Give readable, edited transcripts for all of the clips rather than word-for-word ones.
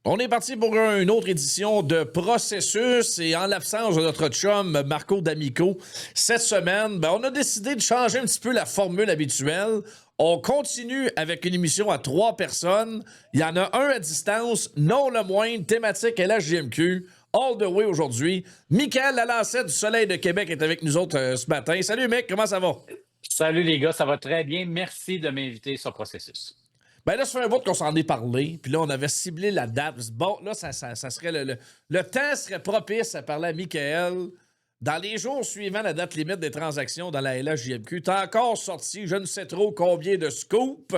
On est parti pour une autre édition de Processus et en l'absence de notre chum Marco D'Amico, cette semaine, on a décidé de changer un petit peu la formule habituelle. On continue avec une émission à 3 personnes. Il y en a un à distance, non le moindre, thématique est la JMQ. All the way aujourd'hui. Michael Lalancette du Soleil de Québec est avec nous autres ce matin. Salut Mick, comment ça va? Salut les gars, ça va très bien. Merci de m'inviter sur Processus. Ben là, ça fait un bout qu'on s'en est parlé, puis là, on avait ciblé la date. Bon, là, ça serait le temps serait propice à parler à Michael. Dans les jours suivants la date limite des transactions dans la LHJMQ, t'as encore sorti je ne sais trop combien de scoops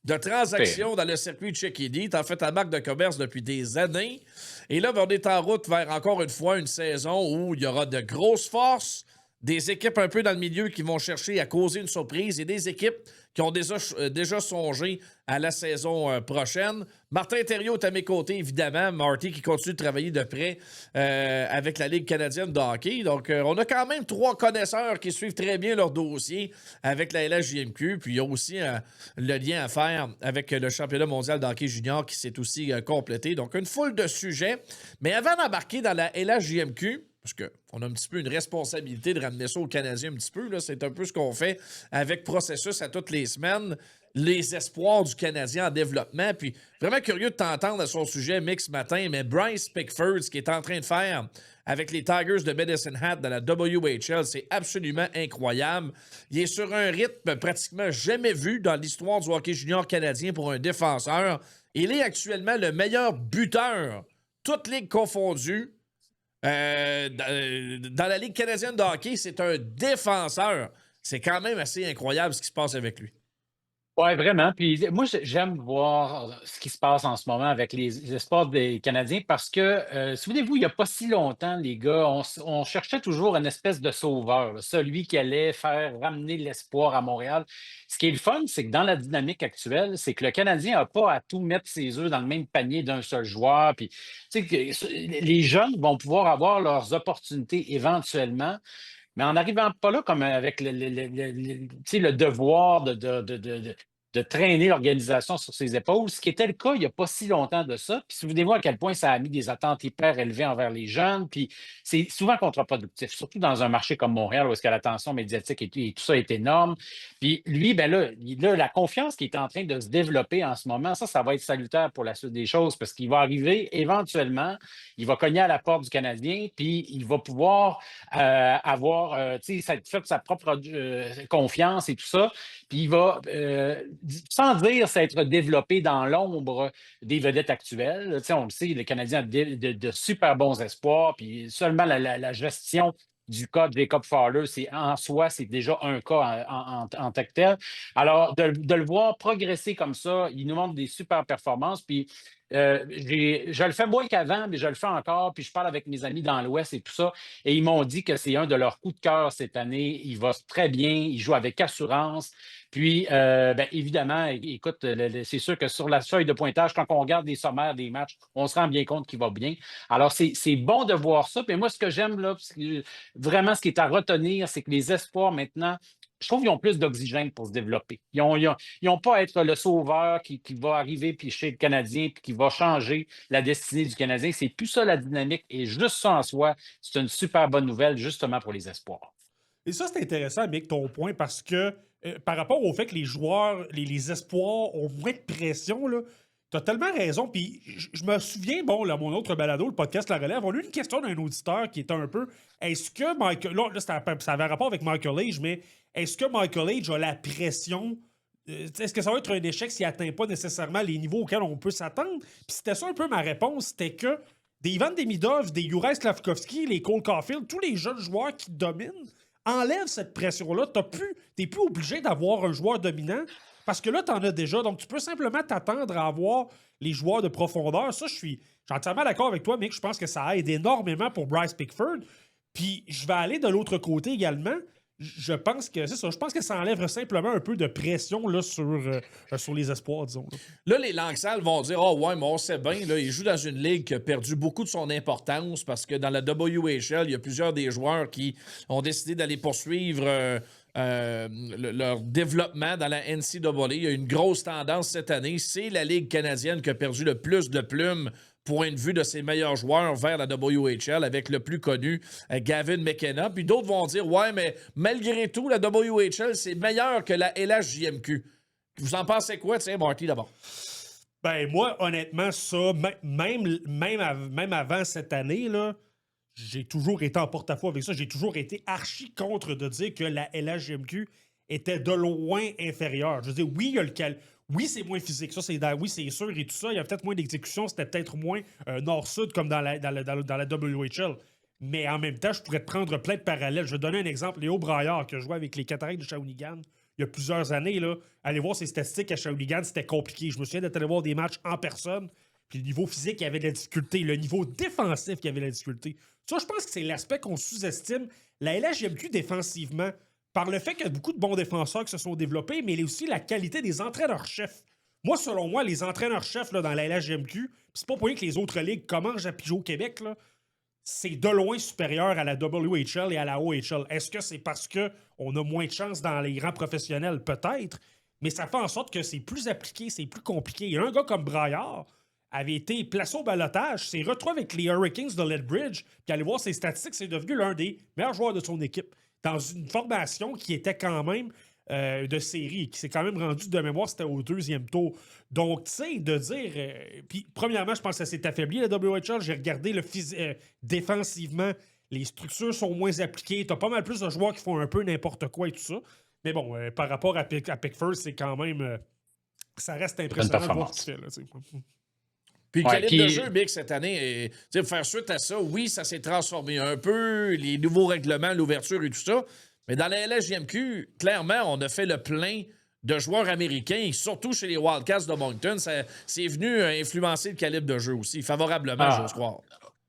de transactions dans le circuit de Check-ID. T'as fait ta marque de commerce depuis des années. Et là, on est en route vers encore une fois une saison où il y aura de grosses forces, des équipes un peu dans le milieu qui vont chercher à causer une surprise et des équipes qui ont déjà songé à la saison prochaine. Martin Thériault est à mes côtés, évidemment. Marty qui continue de travailler de près avec la Ligue canadienne de hockey. Donc, on a quand même 3 connaisseurs qui suivent très bien leur dossier avec la LHJMQ. Puis, il y a aussi le lien à faire avec le championnat mondial de hockey junior qui s'est aussi complété. Donc, une foule de sujets. Mais avant d'embarquer dans la LHJMQ, parce qu'on a un petit peu une responsabilité de ramener ça aux Canadiens un petit peu. Là. C'est un peu ce qu'on fait avec Processus à toutes les semaines. Les espoirs du Canadien en développement. Puis vraiment curieux de t'entendre à son sujet, Mick, ce matin. Mais Bryce Pickford, ce qu'il est en train de faire avec les Tigers de Medicine Hat dans la WHL, c'est absolument incroyable. Il est sur un rythme pratiquement jamais vu dans l'histoire du hockey junior canadien pour un défenseur. Il est actuellement le meilleur buteur, toutes ligues confondues. Dans la Ligue canadienne de hockey, c'est un défenseur. C'est quand même assez incroyable ce qui se passe avec lui. Ouais, vraiment. Puis moi, j'aime voir ce qui se passe en ce moment avec les espoirs des Canadiens parce que, souvenez-vous, il n'y a pas si longtemps, les gars, on cherchait toujours une espèce de sauveur, là, celui qui allait faire ramener l'espoir à Montréal. Ce qui est le fun, c'est que dans la dynamique actuelle, c'est que le Canadien n'a pas à tout mettre ses œufs dans le même panier d'un seul joueur. Puis, tu sais, les jeunes vont pouvoir avoir leurs opportunités éventuellement. Mais en n'arrivant pas là, comme avec tu sais, le devoir de traîner l'organisation sur ses épaules, ce qui était le cas il n'y a pas si longtemps de ça. Puis souvenez-vous à quel point ça a mis des attentes hyper élevées envers les jeunes. Puis c'est souvent contre-productif, surtout dans un marché comme Montréal où est-ce que l'attention médiatique et tout ça est énorme. Puis lui, ben là, la confiance qui est en train de se développer en ce moment, ça va être salutaire pour la suite des choses parce qu'il va arriver éventuellement, il va cogner à la porte du Canadien, puis il va pouvoir avoir fait sa propre confiance et tout ça. Puis il va, sans dire s'être développé dans l'ombre des vedettes actuelles. Tu sais, on le sait, le Canadien a de super bons espoirs, puis seulement la gestion du cas de Jacob Fowler, en soi, c'est déjà un cas en tant que tel. Alors, de le voir progresser comme ça, il nous montre des super performances. Puis, je le fais moins qu'avant, mais je le fais encore. Puis, je parle avec mes amis dans l'Ouest et tout ça. Et ils m'ont dit que c'est un de leurs coups de cœur cette année. Il va très bien, il joue avec assurance. Puis, évidemment, écoute, c'est sûr que sur la feuille de pointage, quand on regarde les sommaires des matchs, on se rend bien compte qu'il va bien. Alors, c'est bon de voir ça. Puis moi, ce que j'aime, là, vraiment, ce qui est à retenir, c'est que les espoirs, maintenant, je trouve qu'ils ont plus d'oxygène pour se développer. Ils n'ont pas à être le sauveur qui va arriver puis chez le Canadien puis qui va changer la destinée du Canadien. C'est plus ça la dynamique. Et juste ça en soi, c'est une super bonne nouvelle, justement pour les espoirs. Et ça, c'est intéressant, Mick, ton point, parce que par rapport au fait que les joueurs, les espoirs ont moins de pression, là, t'as tellement raison. Puis je me souviens, bon, là, mon autre balado, le podcast La Relève, on a eu une question d'un auditeur qui était un peu est-ce que Michael. Là, ça avait un rapport avec Michael Age, mais est-ce que Michael Age a la pression? Est-ce que ça va être un échec s'il n'atteint pas nécessairement les niveaux auxquels on peut s'attendre? Puis c'était ça un peu ma réponse, c'était que des Ivan Demidov, des Juraj Slavkovski, les Cole Caulfield, tous les jeunes joueurs qui dominent, enlève cette pression-là. T'es plus obligé d'avoir un joueur dominant parce que là, t'en as déjà. Donc, tu peux simplement t'attendre à avoir les joueurs de profondeur. Ça, je suis entièrement d'accord avec toi, Mick. Je pense que ça aide énormément pour Bryce Pickford. Puis, je vais aller de l'autre côté également. Je pense que c'est ça. Je pense que ça enlève simplement un peu de pression là, sur les espoirs, disons. Là, les langues sales vont dire oh ouais, mais on sait bien, là, il joue dans une ligue qui a perdu beaucoup de son importance parce que dans la WHL, il y a plusieurs des joueurs qui ont décidé d'aller poursuivre leur développement dans la NCAA. Il y a une grosse tendance cette année. C'est la Ligue canadienne qui a perdu le plus de plumes point de vue de ses meilleurs joueurs vers la WHL, avec le plus connu, Gavin McKenna. Puis d'autres vont dire, ouais, mais malgré tout, la WHL, c'est meilleur que la LHJMQ. Vous en pensez quoi? Tiens, Marty, d'abord. Ben, moi, honnêtement, ça, même avant cette année, là, j'ai toujours été en porte-à-faux avec ça. J'ai toujours été archi contre de dire que la LHJMQ était de loin inférieure. Je veux dire, oui, il y a oui, c'est moins physique. Ça, oui, c'est sûr et tout ça. Il y a peut-être moins d'exécution. C'était peut-être moins nord-sud comme dans la WHL. Mais en même temps, je pourrais te prendre plein de parallèles. Je vais te donner un exemple. Léo Braillard, qui a joué avec les Cataractes de Shawinigan il y a plusieurs années. Là, allez voir ses statistiques à Shawinigan, c'était compliqué. Je me souviens d'être allé voir des matchs en personne. Puis le niveau physique, il y avait de la difficulté. Le niveau défensif, il y avait de la difficulté. Ça, je pense que c'est l'aspect qu'on sous-estime. La LHJMQ défensivement, par le fait qu'il y a beaucoup de bons défenseurs qui se sont développés, mais il y a aussi la qualité des entraîneurs-chefs. Moi, selon moi, les entraîneurs-chefs là, dans la LHJMQ, c'est pas pour rien que les autres ligues commencent à piger au Québec, là, c'est de loin supérieur à la WHL et à la OHL. Est-ce que c'est parce qu'on a moins de chance dans les rangs professionnels? Peut-être, mais ça fait en sorte que c'est plus appliqué, c'est plus compliqué. Il y a un gars comme Braillard avait été placé au balotage, s'est retrouvé avec les Hurricanes de Lethbridge, puis allez voir ses statistiques, c'est devenu l'un des meilleurs joueurs de son équipe dans une formation qui était quand même de série, qui s'est quand même rendu de mémoire, c'était au 2e tour. Donc, tu sais, de dire... puis, premièrement, je pense que ça s'est affaibli, la WHL. J'ai regardé défensivement, les structures sont moins appliquées. T'as pas mal plus de joueurs qui font un peu n'importe quoi et tout ça. Mais bon, par rapport à Pickford, c'est quand même... ça reste impressionnant de voir ce qu'il fait, là, tu sais. Puis le calibre de jeu, Big, cette année, pour faire suite à ça, oui, ça s'est transformé un peu, les nouveaux règlements, l'ouverture et tout ça. Mais dans la LHJMQ, clairement, on a fait le plein de joueurs américains, surtout chez les Wildcats de Moncton. C'est venu influencer le calibre de jeu aussi, favorablement, j'ose croire.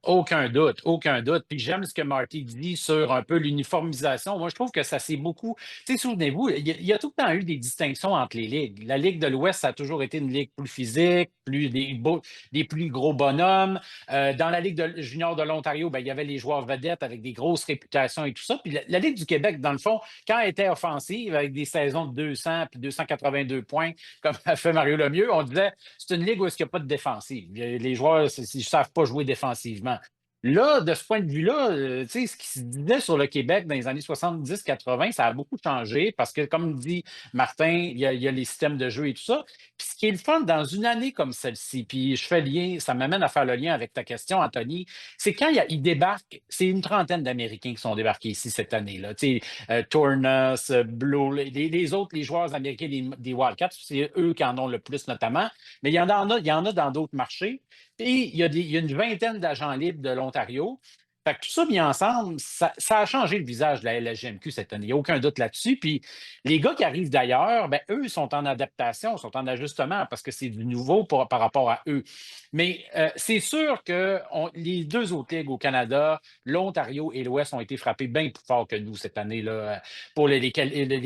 Aucun doute, aucun doute. Puis j'aime ce que Marty dit sur un peu l'uniformisation. Moi, je trouve que ça s'est beaucoup... Tu sais, souvenez-vous, il y a tout le temps eu des distinctions entre les ligues. La Ligue de l'Ouest, ça a toujours été une ligue plus physique, des plus gros bonhommes. Dans la Ligue junior de l'Ontario, il y avait les joueurs vedettes avec des grosses réputations et tout ça. Puis la Ligue du Québec, dans le fond, quand elle était offensive, avec des saisons de 200 puis 282 points, comme a fait Mario Lemieux, on disait c'est une ligue où il n'y a pas de défensive. Les joueurs ne savent pas jouer défensivement. Là, de ce point de vue-là, tu sais, ce qui se disait sur le Québec dans les années 70-80, ça a beaucoup changé parce que, comme dit Martin, il y a les systèmes de jeu et tout ça. Puis ce qui est le fun dans une année comme celle-ci, puis je fais lien, ça m'amène à faire le lien avec ta question, Anthony, c'est quand ils débarquent, c'est une trentaine d'Américains qui sont débarqués ici cette année-là. Tu sais, Tournas, Blue, les autres, les joueurs américains des Wildcats, c'est eux qui en ont le plus notamment, mais il y en a dans d'autres marchés. Et il y a une vingtaine d'agents libres de l'Ontario. Fait que tout ça mis ensemble, ça a changé le visage de la LHJMQ cette année. Il n'y a aucun doute là-dessus. Puis les gars qui arrivent d'ailleurs, eux sont en adaptation, sont en ajustement parce que c'est du nouveau par rapport à eux. Mais c'est sûr que les deux autres ligues au Canada, l'Ontario et l'Ouest, ont été frappés bien plus fort que nous cette année-là pour les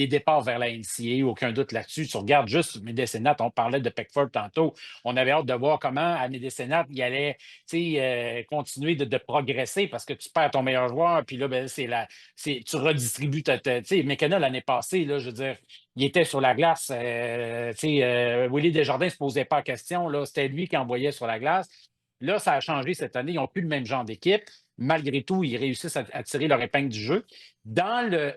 départs vers la NCAA. Aucun doute là-dessus. Tu regardes juste Médécénat, on parlait de Pickford tantôt. On avait hâte de voir comment à Médécénat, il allait continuer de progresser parce que tu perds ton meilleur joueur, puis là, tu redistribues tu sais, McKenna, l'année passée, là, je veux dire, il était sur la glace. Willy Desjardins ne se posait pas la question. Là, c'était lui qui envoyait sur la glace. Là, ça a changé cette année. Ils n'ont plus le même genre d'équipe. Malgré tout, ils réussissent à tirer leur épingle du jeu.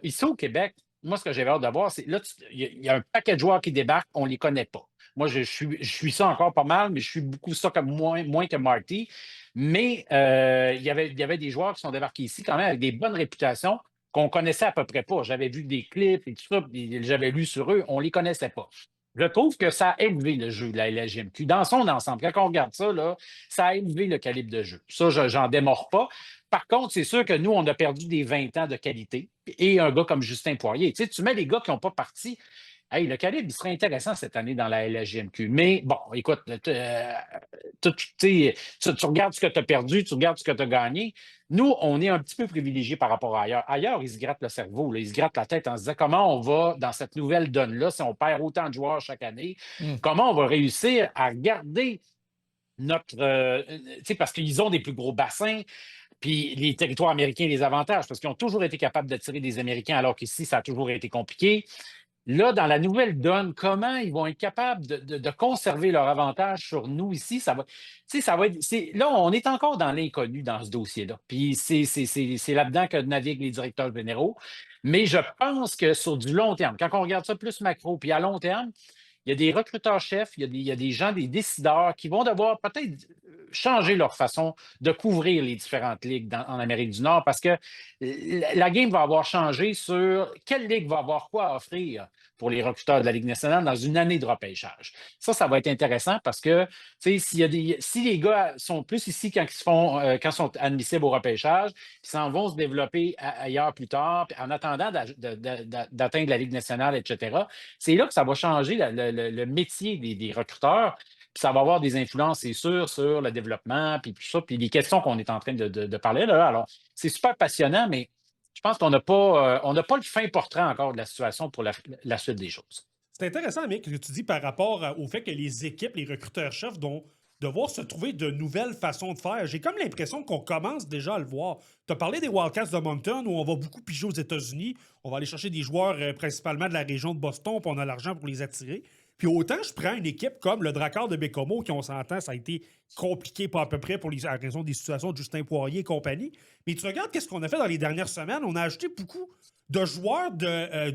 Ici au Québec, moi, ce que j'avais hâte de voir, c'est là, il y a un paquet de joueurs qui débarquent, on ne les connaît pas. Moi, je suis ça encore pas mal, mais je suis beaucoup ça comme moins que Marty. Mais il y avait des joueurs qui sont débarqués ici quand même avec des bonnes réputations qu'on connaissait à peu près pas. J'avais vu des clips et tout ça, j'avais lu sur eux, on ne les connaissait pas. Je trouve que ça a élevé le jeu de la LHJMQ dans son ensemble. Quand on regarde ça, là, ça a élevé le calibre de jeu. Ça, j'en démords pas. Par contre, c'est sûr que nous, on a perdu des 20 ans de qualité et un gars comme Justin Poirier. Tu sais, tu mets les gars qui n'ont pas parti. Hey, le calibre, il serait intéressant cette année dans la LHJMQ. Mais bon, écoute, tu regardes ce que tu as perdu, tu regardes ce que tu as gagné. Nous, on est un petit peu privilégiés par rapport à ailleurs. Ailleurs, ils se grattent le cerveau, là, ils se grattent la tête en se disant comment on va, dans cette nouvelle donne-là, si on perd autant de joueurs chaque année, comment on va réussir à garder notre... parce qu'ils ont des plus gros bassins. Puis les territoires américains les avantages, parce qu'ils ont toujours été capables d'attirer des Américains, alors qu'ici, ça a toujours été compliqué. Là, dans la nouvelle donne, comment ils vont être capables de conserver leur avantage sur nous ici? Ça va, tu sais, ça va être. Là, on est encore dans l'inconnu dans ce dossier-là. Puis c'est là-dedans que naviguent les directeurs généraux. Mais je pense que sur du long terme, quand on regarde ça plus macro, puis à long terme, il y a des recruteurs-chefs, il y a des gens, des décideurs qui vont devoir peut-être changer leur façon de couvrir les différentes ligues en Amérique du Nord parce que la game va avoir changé sur quelle ligue va avoir quoi à offrir pour les recruteurs de la Ligue nationale dans une année de repêchage. Ça va être intéressant parce que si les gars sont plus ici quand ils sont admissibles au repêchage, puis s'en vont se développer ailleurs plus tard, puis en attendant d'atteindre la Ligue nationale, etc., c'est là que ça va changer le métier des recruteurs. Puis ça va avoir des influences, c'est sûr, sur le développement, puis tout ça, puis les questions qu'on est en train de parler là. Alors, c'est super passionnant, mais je pense qu'on n'a pas le fin portrait encore de la situation pour la suite des choses. C'est intéressant, Mick, ce que tu dis par rapport au fait que les équipes, les recruteurs-chefs vont devoir se trouver de nouvelles façons de faire. J'ai comme l'impression qu'on commence déjà à le voir. Tu as parlé des Wildcats de Moncton où on va beaucoup piger aux États-Unis. On va aller chercher des joueurs principalement de la région de Boston, puis on a l'argent pour les attirer. Puis autant je prends une équipe comme le Drakkar de Bécomo, qui on s'entend, ça a été compliqué pas à peu près à raison des situations de Justin Poirier et compagnie. Mais tu regardes qu'est-ce qu'on a fait dans les dernières semaines. On a ajouté beaucoup de joueurs du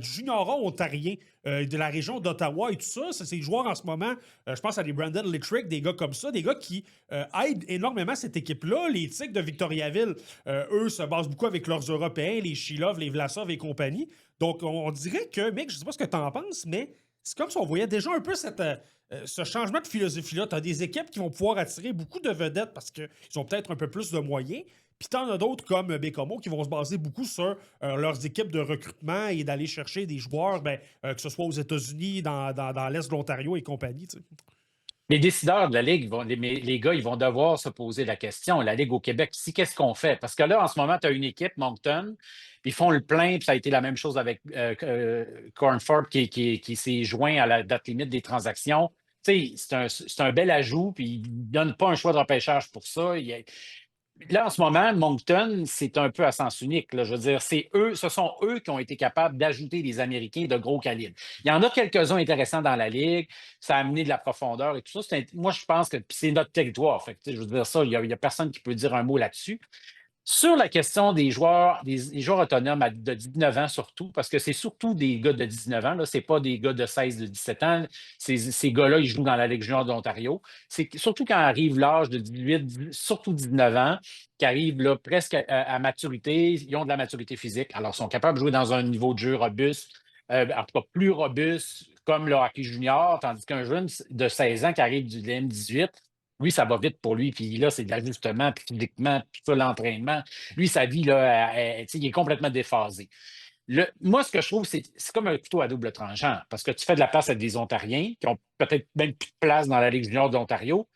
junior ontarien, de la région d'Ottawa et tout ça. C'est des joueurs en ce moment, je pense à des Brandon Littrick, des gars comme ça, des gars qui aident énormément cette équipe-là. Les Tigres de Victoriaville, eux, se basent beaucoup avec leurs Européens, les Shilov, les Vlasov et compagnie. Donc, on dirait que, mec, je sais pas ce que tu en penses, mais c'est comme si on voyait déjà un peu ce changement de philosophie-là. Tu as des équipes qui vont pouvoir attirer beaucoup de vedettes parce qu'ils ont peut-être un peu plus de moyens. Puis t'en as d'autres comme Bécomo qui vont se baser beaucoup sur leurs équipes de recrutement et d'aller chercher des joueurs, que ce soit aux États-Unis, dans l'Est de l'Ontario et compagnie. Tu sais. Les décideurs de la Ligue, les gars, ils vont devoir se poser la question, la Ligue au Québec, qu'est-ce qu'on fait? Parce que là, en ce moment, tu as une équipe, Moncton, puis ils font le plein, puis ça a été la même chose avec Cornford qui s'est joint à la date limite des transactions. Tu sais, c'est un bel ajout, puis ils ne donnent pas un choix de repêchage pour ça. Là, en ce moment, Moncton, c'est un peu à sens unique. Là. Je veux dire, ce sont eux qui ont été capables d'ajouter des Américains de gros calibre. Il y en a quelques-uns intéressants dans la Ligue. Ça a amené de la profondeur et tout ça. Moi, je pense que c'est notre territoire. Fait que, je veux dire ça, il y a personne qui peut dire un mot là-dessus. Sur la question des joueurs autonomes de 19 ans surtout, parce que c'est surtout des gars de 19 ans, ce n'est pas des gars de 16, de 17 ans. Ces gars-là, ils jouent dans la Ligue junior de l'Ontario. C'est surtout quand arrive l'âge de 18, surtout 19 ans, qui arrivent là, presque à maturité, ils ont de la maturité physique. Alors, ils sont capables de jouer dans un niveau de jeu robuste, en tout cas plus robuste, comme le hockey junior, tandis qu'un jeune de 16 ans qui arrive du M18, lui, ça va vite pour lui. Puis là, c'est de l'ajustement, puis physiquement, puis tout l'entraînement. Lui, sa vie, là, il est complètement déphasé. Moi, ce que je trouve, c'est comme un couteau à double tranchant, parce que tu fais de la place à des Ontariens qui ont peut-être même plus de place dans la Ligue junior d'Ontario.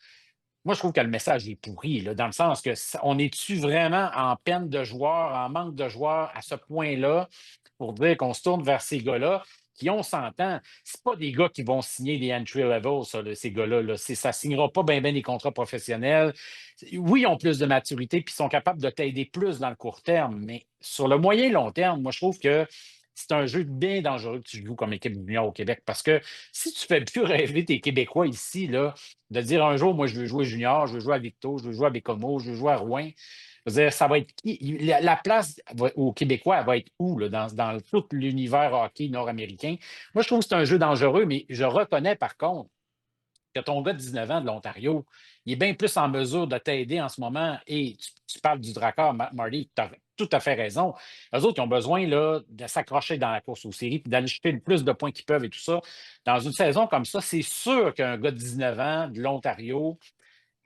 Moi, je trouve que le message est pourri, là, dans le sens que on est-tu vraiment en peine de joueurs, en manque de joueurs à ce point-là pour dire qu'on se tourne vers ces gars-là qui, on s'entend, c'est pas des gars qui vont signer des entry level, ça, là, ces gars-là. Là. Ça signera pas bien des contrats professionnels. Oui, ils ont plus de maturité puis ils sont capables de t'aider plus dans le court terme, mais sur le moyen et long terme, moi, je trouve que c'est un jeu bien dangereux que tu joues comme équipe junior au Québec parce que si tu fais plus rêver tes Québécois ici, là, de dire un jour, moi, je veux jouer junior, je veux jouer à Victo, je veux jouer à Bécomo, je veux jouer à Rouen. Je veux dire, ça va être qui? La place aux Québécois, elle va être où là, dans tout l'univers hockey nord-américain? Moi, je trouve que c'est un jeu dangereux, mais je reconnais par contre que ton gars de 19 ans de l'Ontario, il est bien plus en mesure de t'aider en ce moment. Et tu parles du Drakkar, Marty, tu as tout à fait raison. Eux autres, ils ont besoin là, de s'accrocher dans la course aux séries puis d'aller chercher le plus de points qu'ils peuvent et tout ça. Dans une saison comme ça, c'est sûr qu'un gars de 19 ans de l'Ontario,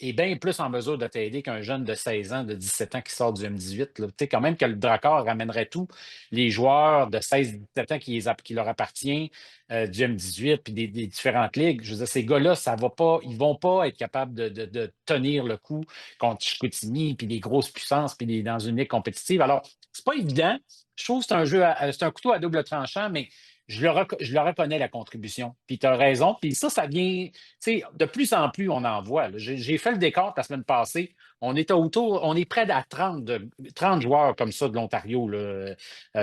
est bien plus en mesure de t'aider qu'un jeune de 16 ans, de 17 ans qui sort du M18. Là. Tu sais, quand même que le Drakkar ramènerait tous les joueurs de 16-17 ans qui leur appartient du M18 puis des différentes ligues. Je veux dire, ces gars-là, ça va pas, ils vont pas être capables de tenir le coup contre Chicoutimi puis les grosses puissances puis dans une ligue compétitive. Alors, c'est pas évident. Je trouve que c'est un couteau à double tranchant, mais je le reconnais, la contribution. Puis tu as raison. Puis ça vient, tu sais, de plus en plus, on en voit. Là. J'ai fait le décompte la semaine passée. On est près à 30 joueurs comme ça de l'Ontario, là,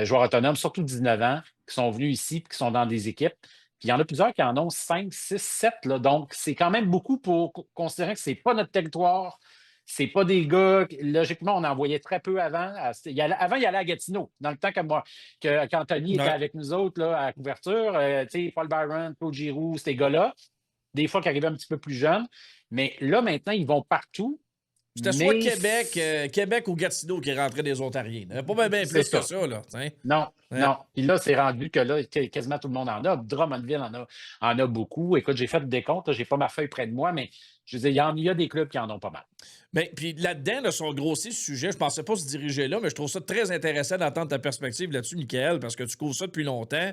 joueurs autonomes, surtout 19 ans, qui sont venus ici, puis qui sont dans des équipes. Puis il y en a plusieurs qui en ont 5, 6, 7. Là. Donc, c'est quand même beaucoup pour considérer que c'est pas notre territoire. C'est pas des gars, logiquement, on en voyait très peu avant. Avant, il allait à Gatineau, dans le temps qu'Anthony était Ouais. avec nous autres là, à la couverture. Tu sais, Paul Byron, Claude Giroux, ces gars-là, des fois qui arrivaient un petit peu plus jeunes. Mais là, maintenant, ils vont partout. C'était soit Mais Québec ou Gatineau qui rentraient des Ontariens. Il n'y avait pas bien c'est plus que ça. ça, là. T'sais. Non, Ouais. non. Puis là, c'est rendu que là, quasiment tout le monde en a. Drummondville en a beaucoup. Écoute, j'ai fait le décompte, j'ai pas ma feuille près de moi, mais je veux dire, il y a des clubs qui en ont pas mal. Ben, puis là-dedans, là, son grossier sujet, je pensais pas se diriger là, mais je trouve ça très intéressant d'entendre ta perspective là-dessus, Michael, parce que tu couvres ça depuis longtemps.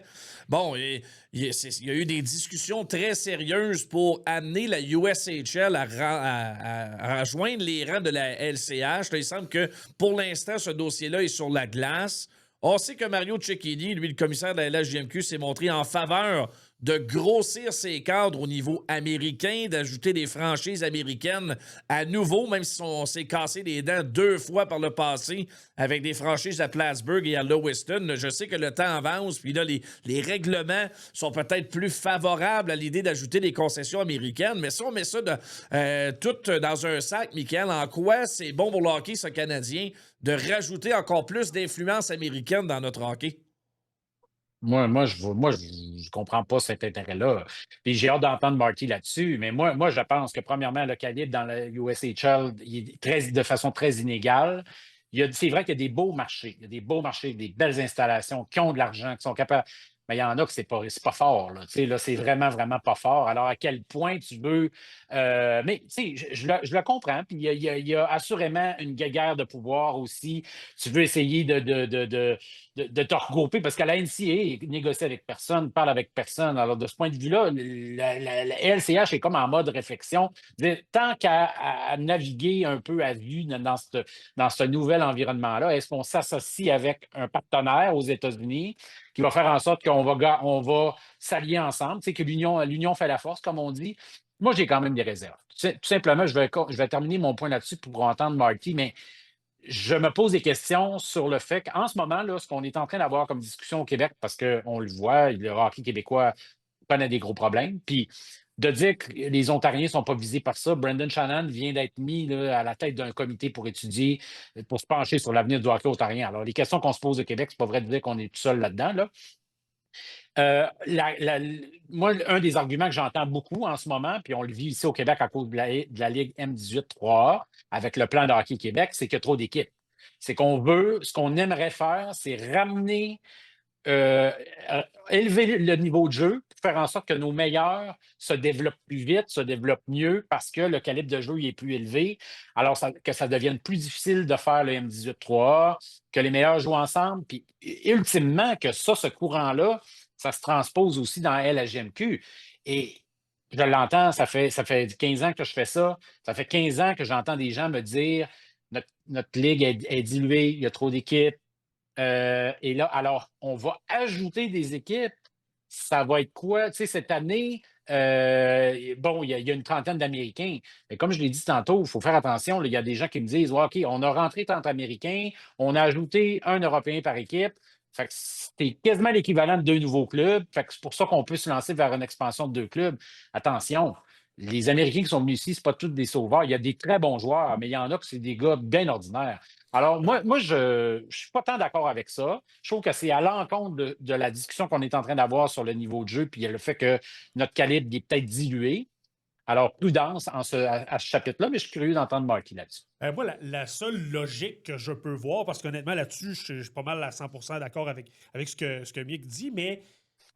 Bon, il y a eu des discussions très sérieuses pour amener la USHL à rejoindre les rangs de la LCH. Là, il semble que pour l'instant, ce dossier-là est sur la glace. On sait que Mario Cecchini, lui, le commissaire de la LHJMQ, s'est montré en faveur de grossir ses cadres au niveau américain, d'ajouter des franchises américaines à nouveau, même si on s'est cassé les dents 2 fois par le passé avec des franchises à Plattsburgh et à Lewiston. Je sais que le temps avance, puis là, les règlements sont peut-être plus favorables à l'idée d'ajouter des concessions américaines, mais si on met ça tout dans un sac, Michael, en quoi c'est bon pour le hockey, ce Canadien, de rajouter encore plus d'influence américaine dans notre hockey? Je comprends pas cet intérêt-là. Puis j'ai hâte d'entendre Marty là-dessus. Mais moi, je pense que, premièrement, le calibre dans la USHL, il est de façon très inégale. C'est vrai qu'il y a des beaux marchés. Il y a des beaux marchés, des belles installations qui ont de l'argent, qui sont capables. Mais il y en a que c'est pas fort. Là. Tu sais, là, c'est vraiment, vraiment pas fort. Alors, à quel point tu veux. Mais tu sais, je le comprends. Puis il y a assurément une guéguerre de pouvoir aussi. Tu veux essayer de te regrouper parce qu'à la NCAA, il négocie avec personne, parle avec personne. Alors, de ce point de vue-là, la LCH est comme en mode réflexion. Tant qu'à naviguer un peu à vue dans ce nouvel environnement-là, est-ce qu'on s'associe avec un partenaire aux États-Unis qui va faire en sorte qu'on va s'allier ensemble, tu sais, que l'union fait la force, comme on dit? Moi, j'ai quand même des réserves. Tout simplement, je vais terminer mon point là-dessus pour entendre Marty, mais je me pose des questions sur le fait qu'en ce moment, là, ce qu'on est en train d'avoir comme discussion au Québec, parce qu'on le voit, le hockey québécois connaît des gros problèmes, puis de dire que les Ontariens ne sont pas visés par ça, Brendan Shannon vient d'être mis là, à la tête d'un comité pour étudier, pour se pencher sur l'avenir du hockey ontarien. Alors, les questions qu'on se pose au Québec, c'est pas vrai de dire qu'on est tout seul là-dedans, là. Moi, un des arguments que j'entends beaucoup en ce moment, puis on le vit ici au Québec à cause de la Ligue M18-3A, avec le plan de hockey Québec, c'est qu'il y a trop d'équipes. C'est ce qu'on aimerait faire, c'est ramener, euh, élever le niveau de jeu pour faire en sorte que nos meilleurs se développent plus vite, se développent mieux parce que le calibre de jeu est plus élevé. Alors, que ça devienne plus difficile de faire le M18-3A, que les meilleurs jouent ensemble, puis ultimement, que ce courant-là, ça se transpose aussi dans la LHJMQ. Et je l'entends, ça fait 15 ans que je fais ça. Ça fait 15 ans que j'entends des gens me dire notre ligue est diluée, il y a trop d'équipes. Et là, alors, on va ajouter des équipes. Ça va être quoi? Tu sais, cette année, bon, il y a une trentaine d'Américains. Mais comme je l'ai dit tantôt, il faut faire attention. Là, il y a des gens qui me disent ouais, OK, on a rentré 30 Américains, on a ajouté un Européen par équipe. Fait que c'est quasiment l'équivalent de 2 nouveaux clubs. Fait que c'est pour ça qu'on peut se lancer vers une expansion de 2 clubs. Attention, les Américains qui sont venus ici, ce pas tous des sauveurs. Il y a des très bons joueurs, mais il y en a que c'est des gars bien ordinaires. Alors, moi je ne suis pas tant d'accord avec ça. Je trouve que c'est à l'encontre de la discussion qu'on est en train d'avoir sur le niveau de jeu, puis le fait que notre calibre est peut-être dilué. Alors, prudence à ce chapitre-là, mais je suis curieux d'entendre Marky là-dessus. Moi, la seule logique que je peux voir, parce qu'honnêtement, là-dessus, je suis pas mal à 100% d'accord avec ce que Mick dit, mais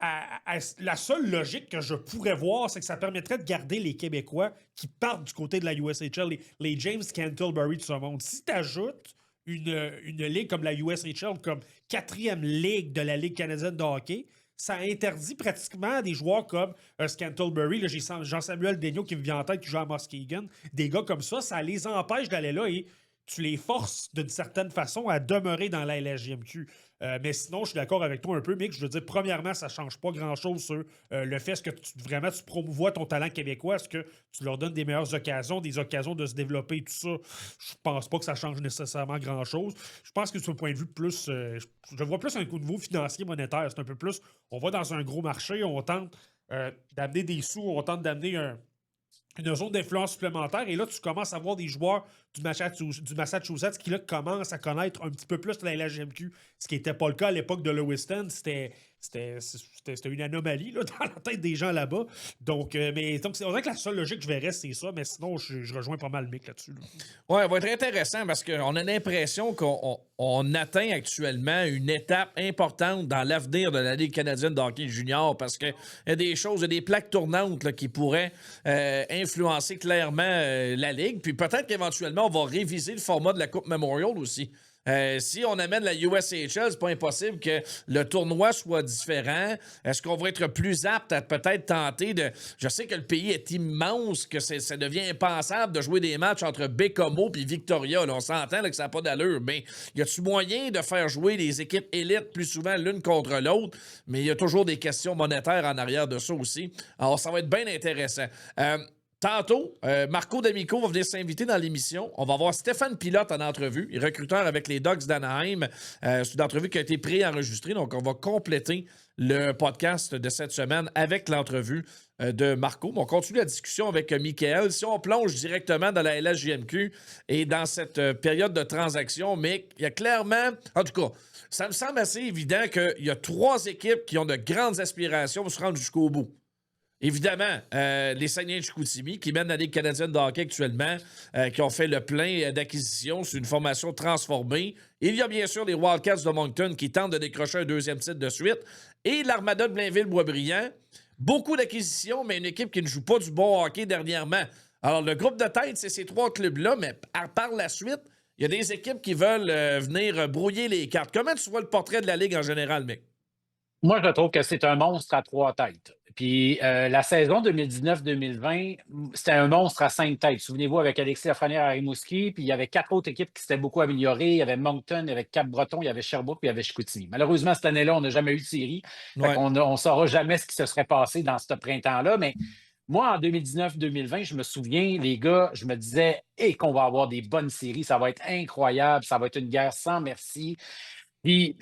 la seule logique que je pourrais voir, c'est que ça permettrait de garder les Québécois qui partent du côté de la USHL, les James Cantlebury de ce monde. Si tu ajoutes une ligue comme la USHL, comme 4e ligue de la Ligue canadienne de hockey, ça interdit pratiquement des joueurs comme Scantlebury. Là, j'ai Jean-Samuel Daigneault qui me vient en tête, qui joue à Muskegon. Des gars comme ça les empêche d'aller là. Et tu les forces d'une certaine façon à demeurer dans la LHJMQ. Mais sinon, je suis d'accord avec toi un peu, Mick. Je veux dire, premièrement, ça ne change pas grand-chose sur le fait est-ce que tu promouvois ton talent québécois, est-ce que tu leur donnes des meilleures occasions, des occasions de se développer et tout ça. Je pense pas que ça change nécessairement grand-chose. Je pense que sur le point de vue plus... je vois plus un coup de niveau financier, monétaire. C'est un peu plus... On va dans un gros marché, on tente d'amener des sous, on tente d'amener une zone d'influence supplémentaire. Et là, tu commences à voir des joueurs du Massachusetts qui là, commencent à connaître un petit peu plus la LHJMQ, ce qui n'était pas le cas à l'époque de Lewiston. C'était une anomalie là, dans la tête des gens là-bas. Donc, on dirait que la seule logique que je verrais, c'est ça. Mais sinon, je rejoins pas mal le Mick là-dessus. Là. Ouais, ça va être intéressant parce qu'on a l'impression qu'on atteint actuellement une étape importante dans l'avenir de la Ligue canadienne de hockey junior parce qu'il y a des choses, il y a des plaques tournantes là, qui pourraient influencer clairement la Ligue. Puis peut-être qu'éventuellement, on va réviser le format de la Coupe Memorial aussi. Si on amène la USHL, c'est pas impossible que le tournoi soit différent. Est-ce qu'on va être plus apte à peut-être tenter de... Je sais que le pays est immense, que ça devient impensable de jouer des matchs entre Bécomo et Victoria. Là, on s'entend là, que ça n'a pas d'allure. Mais y a-tu moyen de faire jouer les équipes élites plus souvent l'une contre l'autre? Mais il y a toujours des questions monétaires en arrière de ça aussi. Alors, ça va être bien intéressant. Tantôt, Marco D'Amico va venir s'inviter dans l'émission. On va voir Stéphane Pilote en entrevue. Il est recruteur avec les Ducks d'Anaheim. C'est une entrevue qui a été préenregistrée. Donc, on va compléter le podcast de cette semaine avec l'entrevue de Marco. On continue la discussion avec Michael. Si on plonge directement dans la LHJMQ et dans cette période de transaction, mais il y a clairement... En tout cas, ça me semble assez évident qu'il y a 3 équipes qui ont de grandes aspirations pour se rendre jusqu'au bout. Évidemment, les Saguenay de Chicoutimi qui mènent la Ligue canadienne de hockey actuellement, qui ont fait le plein d'acquisitions sur une formation transformée. Il y a bien sûr les Wildcats de Moncton qui tentent de décrocher un 2e titre de suite. Et l'Armada de Blainville-Boisbriand. Beaucoup d'acquisitions, mais une équipe qui ne joue pas du bon hockey dernièrement. Alors, le groupe de tête, c'est ces 3 clubs-là, mais par la suite, il y a des équipes qui veulent venir brouiller les cartes. Comment tu vois le portrait de la Ligue en général, Mick? Moi, je trouve que c'est un monstre à 3 têtes. Puis la saison 2019-2020, c'était un monstre à 5 têtes. Souvenez-vous, avec Alexis Lafrenière à Rimouski, puis il y avait 4 autres équipes qui s'étaient beaucoup améliorées. Il y avait Moncton, il y avait Cap-Breton, il y avait Sherbrooke, puis il y avait Chicoutimi. Malheureusement, cette année-là, on n'a jamais eu de série. Ouais. On ne saura jamais ce qui se serait passé dans ce printemps-là. Mais moi, en 2019-2020, je me souviens, les gars, je me disais qu'on va avoir des bonnes séries. Ça va être incroyable. Ça va être une guerre sans merci. Puis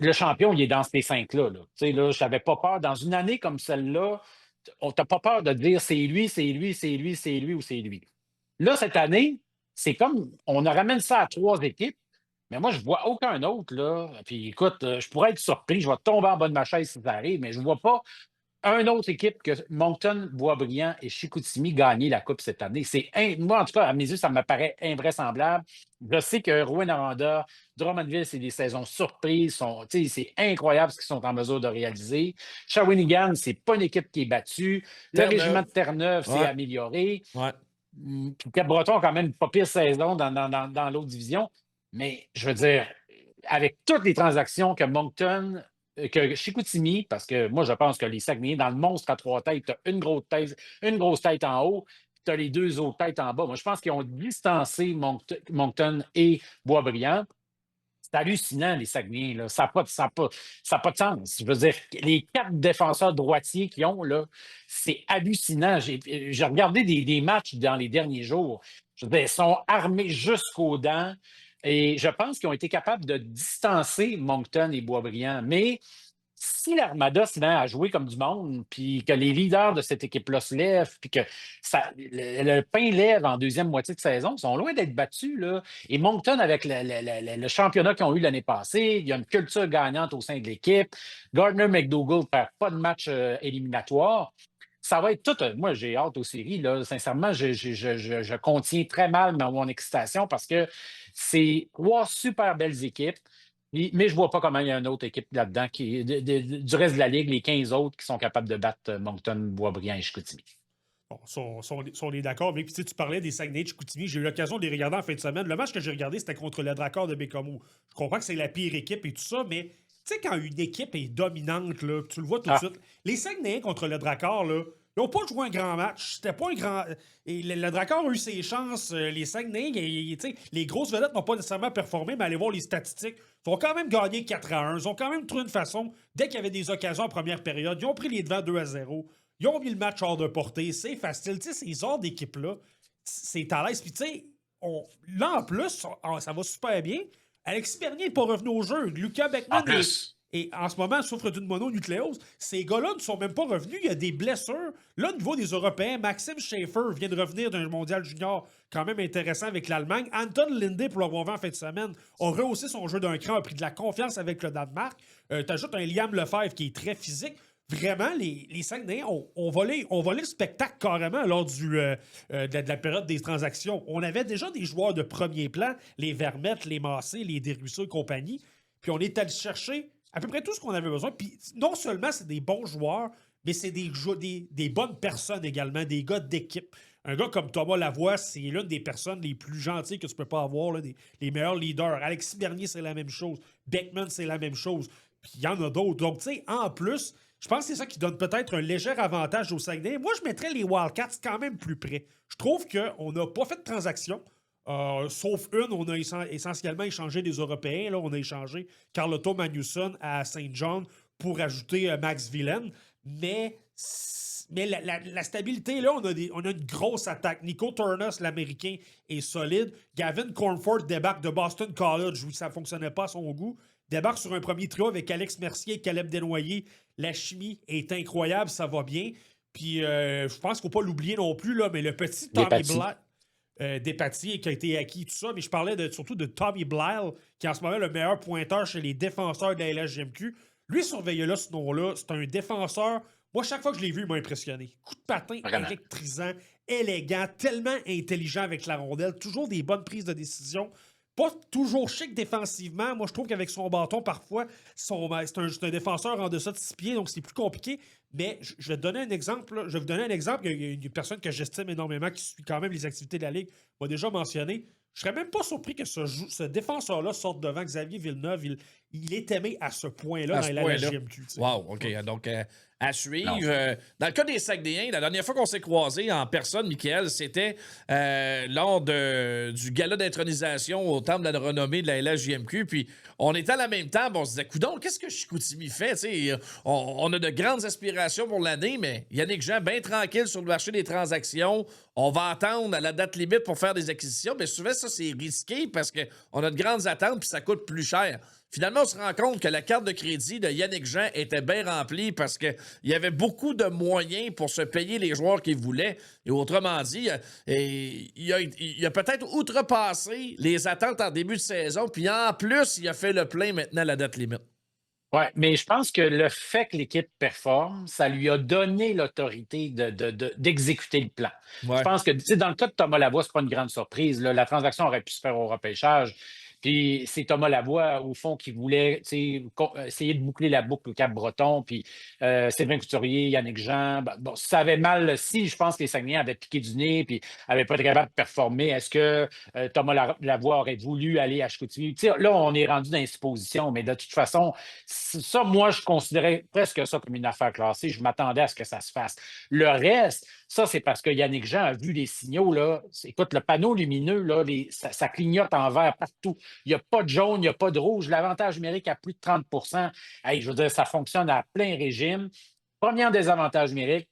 le champion, il est dans ces 5-là. Là. Tu sais, là, je n'avais pas peur. Dans une année comme celle-là, on n'a pas peur de dire c'est lui, c'est lui, c'est lui, c'est lui ou c'est lui. Là, cette année, c'est comme on ramène ça à 3 équipes, mais moi, je ne vois aucun autre. Là. Puis écoute, je pourrais être surpris, je vais tomber en bas de ma chaise si ça arrive, mais je ne vois pas une autre équipe que Moncton, Boisbriand et Chicoutimi gagner la Coupe cette année. Moi, en tout cas, à mes yeux, ça me paraît invraisemblable. Je sais que Rouyn-Noranda, Drummondville, c'est des saisons surprises. C'est incroyable ce qu'ils sont en mesure de réaliser. Shawinigan, c'est pas une équipe qui est battue. Le régiment de Terre-Neuve s'est amélioré. Ouais. Puis Cap-Breton a quand même une pas pire saison dans l'autre division. Mais je veux dire, avec toutes les transactions que Moncton... que Chicoutimi, parce que moi, je pense que les Saguenayens, dans le monstre à 3 têtes, tu as une grosse tête en haut, puis tu as les 2 autres têtes en bas. Moi, je pense qu'ils ont distancé Moncton et Boisbriand. C'est hallucinant, les Saguenayens. Là. Ça n'a pas de sens. Je veux dire, les 4 défenseurs droitiers qu'ils ont, là, c'est hallucinant. J'ai regardé des matchs dans les derniers jours. Je veux dire, ils sont armés jusqu'aux dents. Et je pense qu'ils ont été capables de distancer Moncton et Boisbriand. Mais si l'Armada se met à jouer comme du monde, puis que les leaders de cette équipe-là se lèvent, puis que le pain lève en deuxième moitié de saison, ils sont loin d'être battus. Là. Et Moncton, avec le championnat qu'ils ont eu l'année passée, il y a une culture gagnante au sein de l'équipe. Gardner-McDougall ne perd pas de match éliminatoire. Ça va être tout. Moi, j'ai hâte aux séries. Là. Sincèrement, je contiens très mal mon excitation parce que c'est 3 super belles équipes. Mais je ne vois pas comment il y a une autre équipe là-dedans du reste de la Ligue, les 15 autres qui sont capables de battre Moncton, Boisbriand et Chicoutimi. Bon, on est d'accord. Mais tu parlais des Saguenay de Chicoutimi. J'ai eu l'occasion de les regarder en fin de semaine. Le match que j'ai regardé, c'était contre le Drakkar de Bécomo. Je comprends que c'est la pire équipe et tout ça, mais tu sais, quand une équipe est dominante, là, tu le vois tout de suite. Les Saguenayens contre le Drakkar, là, Ils n'ont pas joué un grand match. C'était pas un grand. Et le Dracor a eu ses chances. Les Saguenay, les grosses vedettes n'ont pas nécessairement performé, mais allez voir les statistiques. Ils ont quand même gagné 4-1. Ils ont quand même trouvé une façon, dès qu'il y avait des occasions en première période, ils ont pris les devants 2-0. Ils ont mis le match hors de portée. C'est facile. Tu sais, ces genres d'équipes-là, c'est à l'aise. Puis, tu sais, là, en plus, ça va super bien. Alexis Bernier n'est pas revenu au jeu. Lucas Beckman et en ce moment souffre d'une mononucléose. Ces gars-là ne sont même pas revenus. Il y a des blessures. Là, au niveau des Européens, Maxime Schaeffer vient de revenir d'un mondial junior quand même intéressant avec l'Allemagne. Anton Linde, pour l'avoir vu en fin de semaine, a rehaussé son jeu d'un cran, a pris de la confiance avec le Danemark. T'ajoutes un Liam Lefebvre qui est très physique. Vraiment, les Saguenayens ont volé le spectacle carrément lors de la période des transactions. On avait déjà des joueurs de premier plan, les Vermette, les Massé, les Desruisseaux et compagnie. Puis on est allé chercher à peu près tout ce qu'on avait besoin. Puis non seulement c'est des bons joueurs, mais c'est des bonnes personnes également, des gars d'équipe. Un gars comme Thomas Lavoie, c'est l'une des personnes les plus gentilles que tu peux pas avoir, là, les meilleurs leaders. Alexis Bernier, c'est la même chose. Beckman, c'est la même chose. Puis il y en a d'autres. Donc, tu sais, en plus, je pense que c'est ça qui donne peut-être un léger avantage au Saguenay. Moi, je mettrais les Wildcats quand même plus près. Je trouve qu'on n'a pas fait de transaction. Sauf une, on a essentiellement échangé des Européens. Là, on a échangé Carlotto Magnusson à Saint John pour ajouter Max Villen. Mais la stabilité, là, on a une grosse attaque. Nico Turnus, l'Américain, est solide. Gavin Cornford débarque de Boston College où ça ne fonctionnait pas à son goût. Débarque sur un premier trio avec Alex Mercier et Caleb Desnoyers. La chimie est incroyable, ça va bien. Puis je pense qu'il ne faut pas l'oublier non plus, là, mais le petit Tommy Blythe. Despatie qui a été acquis, tout ça, mais je parlais surtout de Tommy Blythe, qui est en ce moment le meilleur pointeur chez les défenseurs de la LHJMQ. Lui, surveillez-là ce nom-là. C'est un défenseur. Moi, chaque fois que je l'ai vu, il m'a impressionné. Coup de patin électrisant, élégant, tellement intelligent avec la rondelle, toujours des bonnes prises de décision. Pas toujours chic défensivement. Moi, je trouve qu'avec son bâton, parfois, c'est un défenseur en deçà de 6 pieds, donc c'est plus compliqué. Mais je vais te donner un exemple. Là. Je vais vous donner un exemple. Il y a une personne que j'estime énormément, qui suit quand même les activités de la Ligue, m'a déjà mentionné. Je serais même pas surpris que ce défenseur-là sorte devant Xavier Villeneuve. Il est aimé à ce point-là dans la LHJMQ. Wow, OK. Donc, à suivre. Dans le cas des Saguenayens, la dernière fois qu'on s'est croisés en personne, Michael, c'était lors du gala d'intronisation au Temple de la renommée de la LHJMQ. Puis, on était à la même table, on se disait, coudonc, qu'est-ce que Chicoutimi fait? T'sais, on a de grandes aspirations pour l'année, mais Yannick Jean, bien tranquille sur le marché des transactions. On va attendre à la date limite pour faire des acquisitions. Mais souvent, ça, c'est risqué parce qu'on a de grandes attentes puis ça coûte plus cher. Finalement, on se rend compte que la carte de crédit de Yannick Jean était bien remplie parce qu'il y avait beaucoup de moyens pour se payer les joueurs qu'il voulait. Et autrement dit, il a peut-être outrepassé les attentes en début de saison. Puis en plus, il a fait le plein maintenant à la date limite. Oui, mais je pense que le fait que l'équipe performe, ça lui a donné l'autorité d'exécuter le plan. Ouais. Je pense que, tu sais, dans le cas de Thomas Lavoie, c'est pas une grande surprise. Là. La transaction aurait pu se faire au repêchage. Puis c'est Thomas Lavoie, au fond, qui voulait essayer de boucler la boucle au Cap-Breton. Puis Sylvain Couturier, Yannick Jean. Bon, ça avait mal. Si je pense que les Saguenayens avaient piqué du nez puis n'avaient pas été capables de performer, est-ce que Thomas Lavoie aurait voulu aller à Chicoutimi? Tu sais, là, on est rendu dans les suppositions, mais de toute façon, ça, moi, je considérais presque ça comme une affaire classée. Je m'attendais à ce que ça se fasse. Le reste, ça, c'est parce que Yannick Jean a vu les signaux. Là. Écoute, le panneau lumineux, là, ça clignote en vert partout. Il n'y a pas de jaune, il n'y a pas de rouge. L'avantage numérique à plus de 30 hey, je veux dire, ça fonctionne à plein régime. Premier désavantage numérique,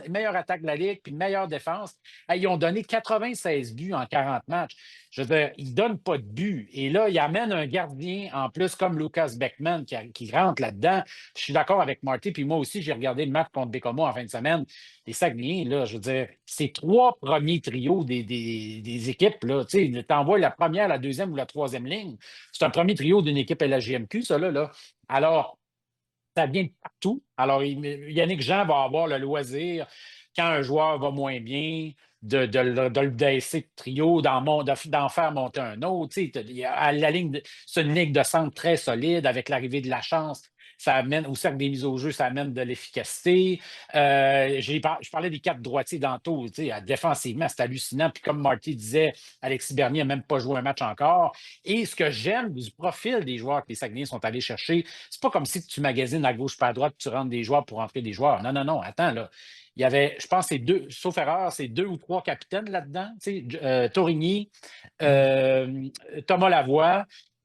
meilleure attaque de la Ligue, puis meilleure défense. Hey, ils ont donné 96 buts en 40 matchs. Je veux dire, ils ne donnent pas de buts. Et là, ils amènent un gardien en plus comme Lucas Beckman qui rentre là-dedans. Je suis d'accord avec Marty, puis moi aussi, j'ai regardé le match contre Bécomo en fin de semaine. Les Saguenayens, là, je veux dire, c'est 3 premiers trios des équipes. Tu sais, t'envoies la première, la deuxième ou la troisième ligne. C'est un premier trio d'une équipe LHJMQ, ça, là. Alors, ça vient de partout. Alors, Yannick Jean va avoir le loisir, quand un joueur va moins bien, de le baisser de trio, d'en faire monter un autre. Tu sais, à la ligne, c'est une ligne de centre très solide avec l'arrivée de la chance. Ça amène, au cercle des mises au jeu, ça amène de l'efficacité. Je parlais des 4 droitiers d'Anto, défensivement, c'est hallucinant. Puis comme Marty disait, Alexis Bernier n'a même pas joué un match encore. Et ce que j'aime du profil des joueurs que les Saguenayens sont allés chercher, c'est pas comme si tu magasines à gauche pas à droite, tu rentres des joueurs pour entrer des joueurs. Non, attends, là. il y avait, je pense, sauf erreur, c'est 2 ou 3 capitaines là-dedans. Torigny, euh, Thomas Lavoie,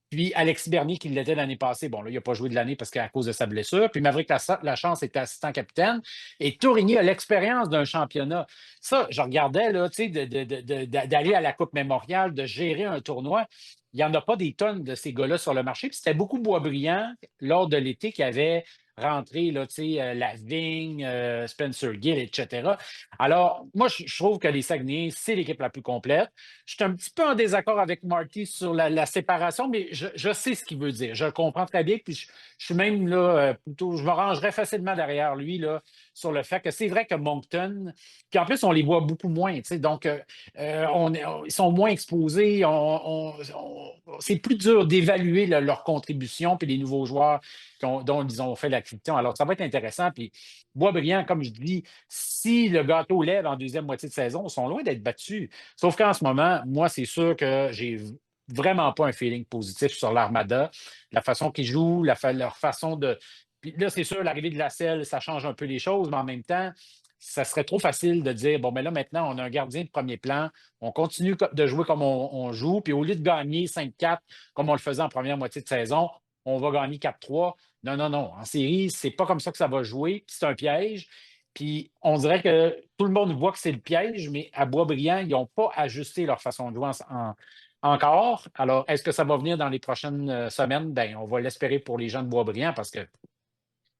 puis Alexis Bernier qui l'était l'année passée. Bon, là, il n'a pas joué de l'année parce qu'à cause de sa blessure. Puis Maverick Lachance était assistant capitaine. Et Torigny a l'expérience d'un championnat. Ça, je regardais, là, d'aller à la Coupe Mémoriale, de gérer un tournoi. Il n'y en a pas des tonnes de ces gars-là sur le marché. Puis c'était beaucoup Boisbriand lors de l'été qui avait rentré là, Lavigne, Spencer Gill, etc. Alors, moi, je trouve que les Saguenayens, c'est l'équipe la plus complète. Je suis un petit peu en désaccord avec Marty sur la séparation, mais je sais ce qu'il veut dire. Je le comprends très bien. Puis je suis même là, plutôt, je me rangerais facilement derrière lui là, sur le fait que c'est vrai que Moncton, puis en plus, on les voit beaucoup moins. Donc, ils sont moins exposés. C'est plus dur d'évaluer leur contribution puis les nouveaux joueurs dont ils ont fait l'acquisition. Alors, ça va être intéressant. Puis, Boisbriand, comme je dis, si le gâteau lève en deuxième moitié de saison, ils sont loin d'être battus. Sauf qu'en ce moment, moi, c'est sûr que j'ai vraiment pas un feeling positif sur l'Armada. La façon qu'ils jouent, leur façon de. Puis là, c'est sûr, l'arrivée de la selle, ça change un peu les choses, mais en même temps, ça serait trop facile de dire, bon, mais là, maintenant, on a un gardien de premier plan, on continue de jouer comme on joue, puis au lieu de gagner 5-4, comme on le faisait en première moitié de saison, on va gagner 4-3. Non, non, non. En série, c'est pas comme ça que ça va jouer, puis c'est un piège. Puis on dirait que tout le monde voit que c'est le piège, mais à Boisbriand, ils n'ont pas ajusté leur façon de jouer encore. Alors, est-ce que ça va venir dans les prochaines semaines? Bien, on va l'espérer pour les gens de Boisbriand parce que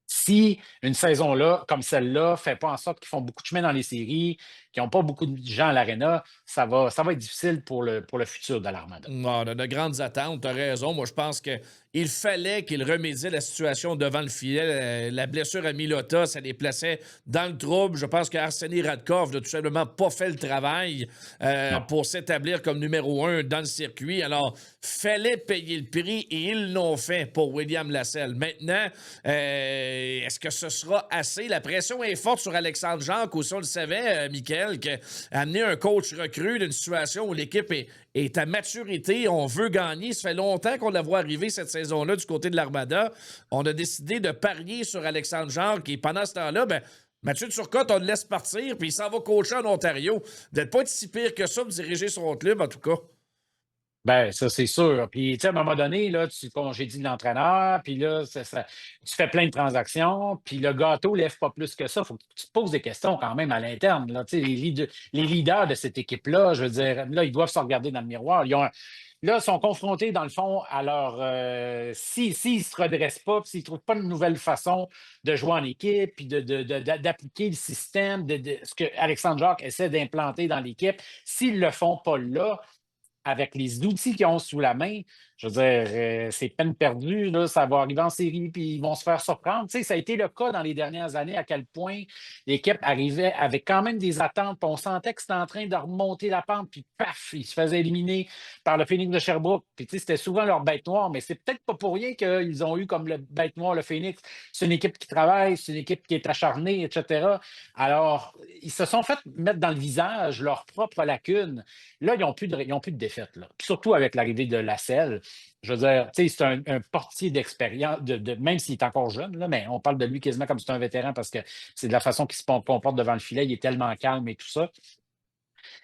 si une saison-là, comme celle-là, ne fait pas en sorte qu'ils font beaucoup de chemin dans les séries, qu'ils n'ont pas beaucoup de gens à l'aréna, ça va être difficile pour le futur de l'Armada. On a de grandes attentes, tu as raison. Moi, je pense qu'il fallait qu'il remédie la situation devant le filet. La blessure à Milota, ça les plaçait dans le trouble. Je pense qu'Arseny Radkov n'a tout simplement pas fait le travail pour s'établir comme numéro 1 dans le circuit. Alors, fallait payer le prix et ils l'ont fait pour William Lasselle. Maintenant, est-ce que ce sera assez? La pression est forte sur Alexandre Jacques aussi, on le savait, Michael, qu'amener un coach recru d'une situation où l'équipe est à maturité, on veut gagner. Ça fait longtemps qu'on la voit arriver cette saison-là du côté de l'Armada. On a décidé de parier sur Alexandre Jacques et pendant ce temps-là, Mathieu Turcotte, on le laisse partir puis il s'en va coacher en Ontario. D'être pas si pire que ça de diriger son club, en tout cas. Ben, ça, c'est sûr. Puis, tu sais, à un moment donné, là, tu congédies l'entraîneur, puis là, tu fais plein de transactions, puis le gâteau lève pas plus que ça. Il faut que tu te poses des questions quand même à l'interne. Là. Tu sais, les leaders de cette équipe-là, je veux dire, là, ils doivent se regarder dans le miroir. Là, ils sont confrontés, dans le fond, à leur. S'ils ne se redressent pas, puis s'ils ne trouvent pas une nouvelle façon de jouer en équipe, puis d'appliquer le système, ce que Alexandre Jacques essaie d'implanter dans l'équipe, s'ils ne le font pas là, avec les outils qu'ils ont sous la main, je veux dire, c'est peine perdue, là, ça va arriver en série, puis ils vont se faire surprendre. Tu sais, ça a été le cas dans les dernières années, à quel point l'équipe arrivait avec quand même des attentes, puis on sentait que c'était en train de remonter la pente, puis paf, ils se faisaient éliminer par le Phoenix de Sherbrooke. Puis tu sais, c'était souvent leur bête noire, mais c'est peut-être pas pour rien qu'ils ont eu comme le bête noire, le Phoenix. C'est une équipe qui travaille, c'est une équipe qui est acharnée, etc. Alors, ils se sont fait mettre dans le visage leurs propres lacunes. Là, ils n'ont plus de défaite. Là. Puis surtout avec l'arrivée de Lasselle. Je veux dire, tu sais, c'est un portier d'expérience, même s'il est encore jeune, là, mais on parle de lui quasiment comme si c'était un vétéran parce que c'est de la façon qu'il se comporte devant le filet. Il est tellement calme et tout ça.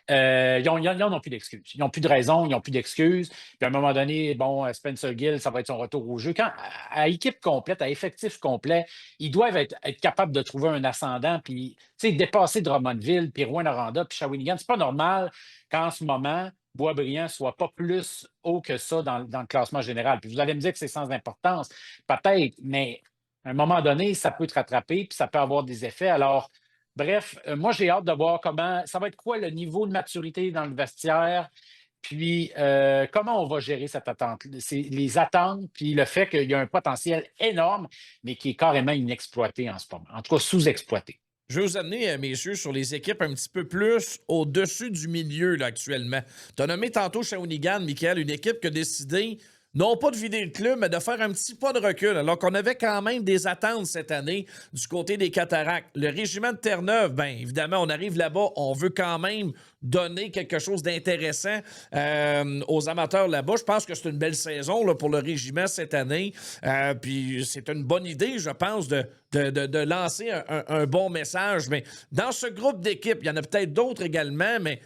Ils n'ont plus d'excuses. Ils n'ont plus de raison, ils n'ont plus d'excuses. Puis à un moment donné, bon, Spencer Gill, ça va être son retour au jeu. Quand, à équipe complète, à effectif complet, ils doivent être capables de trouver un ascendant, puis dépasser Drummondville, puis Rouyn-Noranda, puis Shawinigan. C'est pas normal qu'en ce moment, Boisbriand soit pas plus haut que ça dans le classement général. Puis vous allez me dire que c'est sans importance. Peut-être, mais à un moment donné, ça peut te rattraper, puis ça peut avoir des effets. Alors, bref, moi, j'ai hâte de voir ça va être quoi le niveau de maturité dans le vestiaire, puis comment on va gérer cette attente, les attentes, puis le fait qu'il y a un potentiel énorme, mais qui est carrément inexploité en ce moment, en tout cas sous-exploité. Je vais vous amener, messieurs, sur les équipes un petit peu plus au-dessus du milieu là, actuellement. Tu as nommé tantôt Shawinigan, Michael, une équipe qui a décidé non pas de vider le club, mais de faire un petit pas de recul, alors qu'on avait quand même des attentes cette année du côté des Cataractes. Le régiment de Terre-Neuve, bien évidemment, on arrive là-bas, on veut quand même donner quelque chose d'intéressant aux amateurs là-bas. Je pense que c'est une belle saison là, pour le régiment cette année. Puis c'est une bonne idée, je pense, de lancer un bon message. Mais dans ce groupe d'équipes, il y en a peut-être d'autres également, mais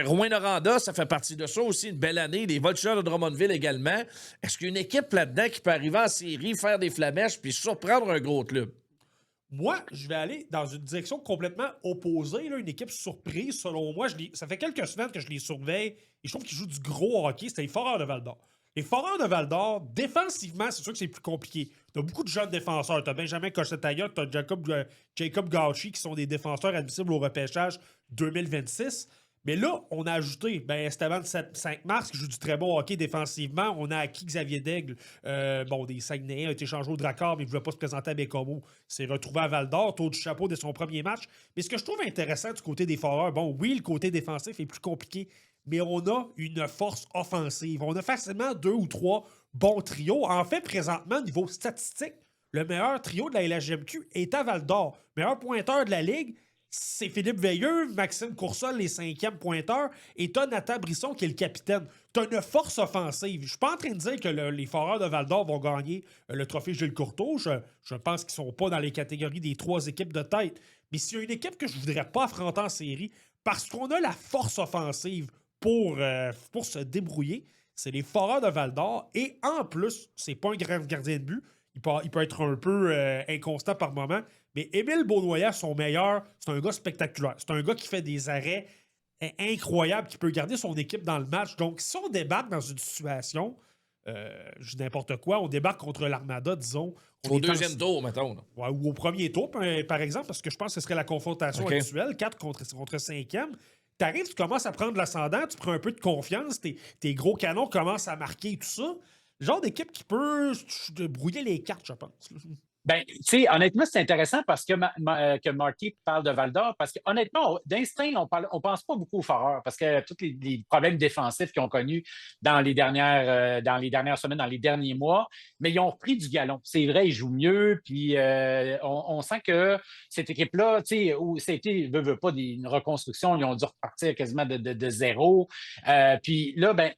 Rouyn-Noranda, ça fait partie de ça aussi, une belle année. Les Vultures de Drummondville également. Est-ce qu'il y a une équipe là-dedans qui peut arriver en série, faire des flamèches puis surprendre un gros club? Moi, je vais aller dans une direction complètement opposée. Là, une équipe surprise, selon moi. Ça fait quelques semaines que je les surveille et je trouve qu'ils jouent du gros hockey. C'était les Foreurs de Val-d'Or. Les Foreurs de Val-d'Or, défensivement, c'est sûr que c'est plus compliqué. T'as beaucoup de jeunes défenseurs. T'as Benjamin Cochetaillot, t'as Jacob Gauchi qui sont des défenseurs admissibles au repêchage 2026. Mais là, on a ajouté Esteban 5 mars qui joue du très bon hockey défensivement. On a acquis Xavier Daigle. Des Saguenayens a été changé au Drakkar, mais il ne voulait pas se présenter à Bécomo. Il s'est retrouvé à Val-d'Or, tour du chapeau dès son premier match. Mais ce que je trouve intéressant du côté des Foreurs, oui, le côté défensif est plus compliqué, mais on a une force offensive. On a facilement 2 ou 3 bons trios. En fait, présentement, niveau statistique, le meilleur trio de la LHJMQ est à Val-d'Or. Meilleur pointeur de la Ligue, c'est Philippe Veilleux, Maxime Coursol, les 5e pointeurs, et t'as Nathan Brisson qui est le capitaine. T'as une force offensive. Je suis pas en train de dire que les Foreurs de Val-d'Or vont gagner le trophée Gilles Courteau. Je pense qu'ils sont pas dans les catégories des 3 équipes de tête. Mais s'il y a une équipe que je voudrais pas affronter en série, parce qu'on a la force offensive pour se débrouiller, c'est les Foreurs de Val-d'Or. Et en plus, c'est pas un grand gardien de but. Il peut être un peu inconstant par moment. Mais Émile Beaunoyer, son meilleur, c'est un gars spectaculaire. C'est un gars qui fait des arrêts incroyables, qui peut garder son équipe dans le match. Donc, si on débarque dans une situation, je dis n'importe quoi, on débarque contre l'Armada, disons. Au deuxième tour, mettons. Ouais, ou au premier tour, par exemple, parce que je pense que ce serait la confrontation actuelle, 4 contre 5e. T'arrives, tu commences à prendre l'ascendant, tu prends un peu de confiance, tes gros canons commencent à marquer tout ça. Le genre d'équipe qui peut brouiller les cartes, je pense. Ben, tu sais, honnêtement, c'est intéressant parce que, que Marty parle de Val-d'Or, parce que honnêtement, d'instinct, on pense pas beaucoup aux Foreurs, parce que tous les problèmes défensifs qu'ils ont connus dans les dernières semaines, dans les derniers mois, mais ils ont repris du galon. C'est vrai, ils jouent mieux, puis on sent que cette équipe-là, tu sais, où c'était, veut pas, une reconstruction, ils ont dû repartir quasiment de zéro. Puis là, ben,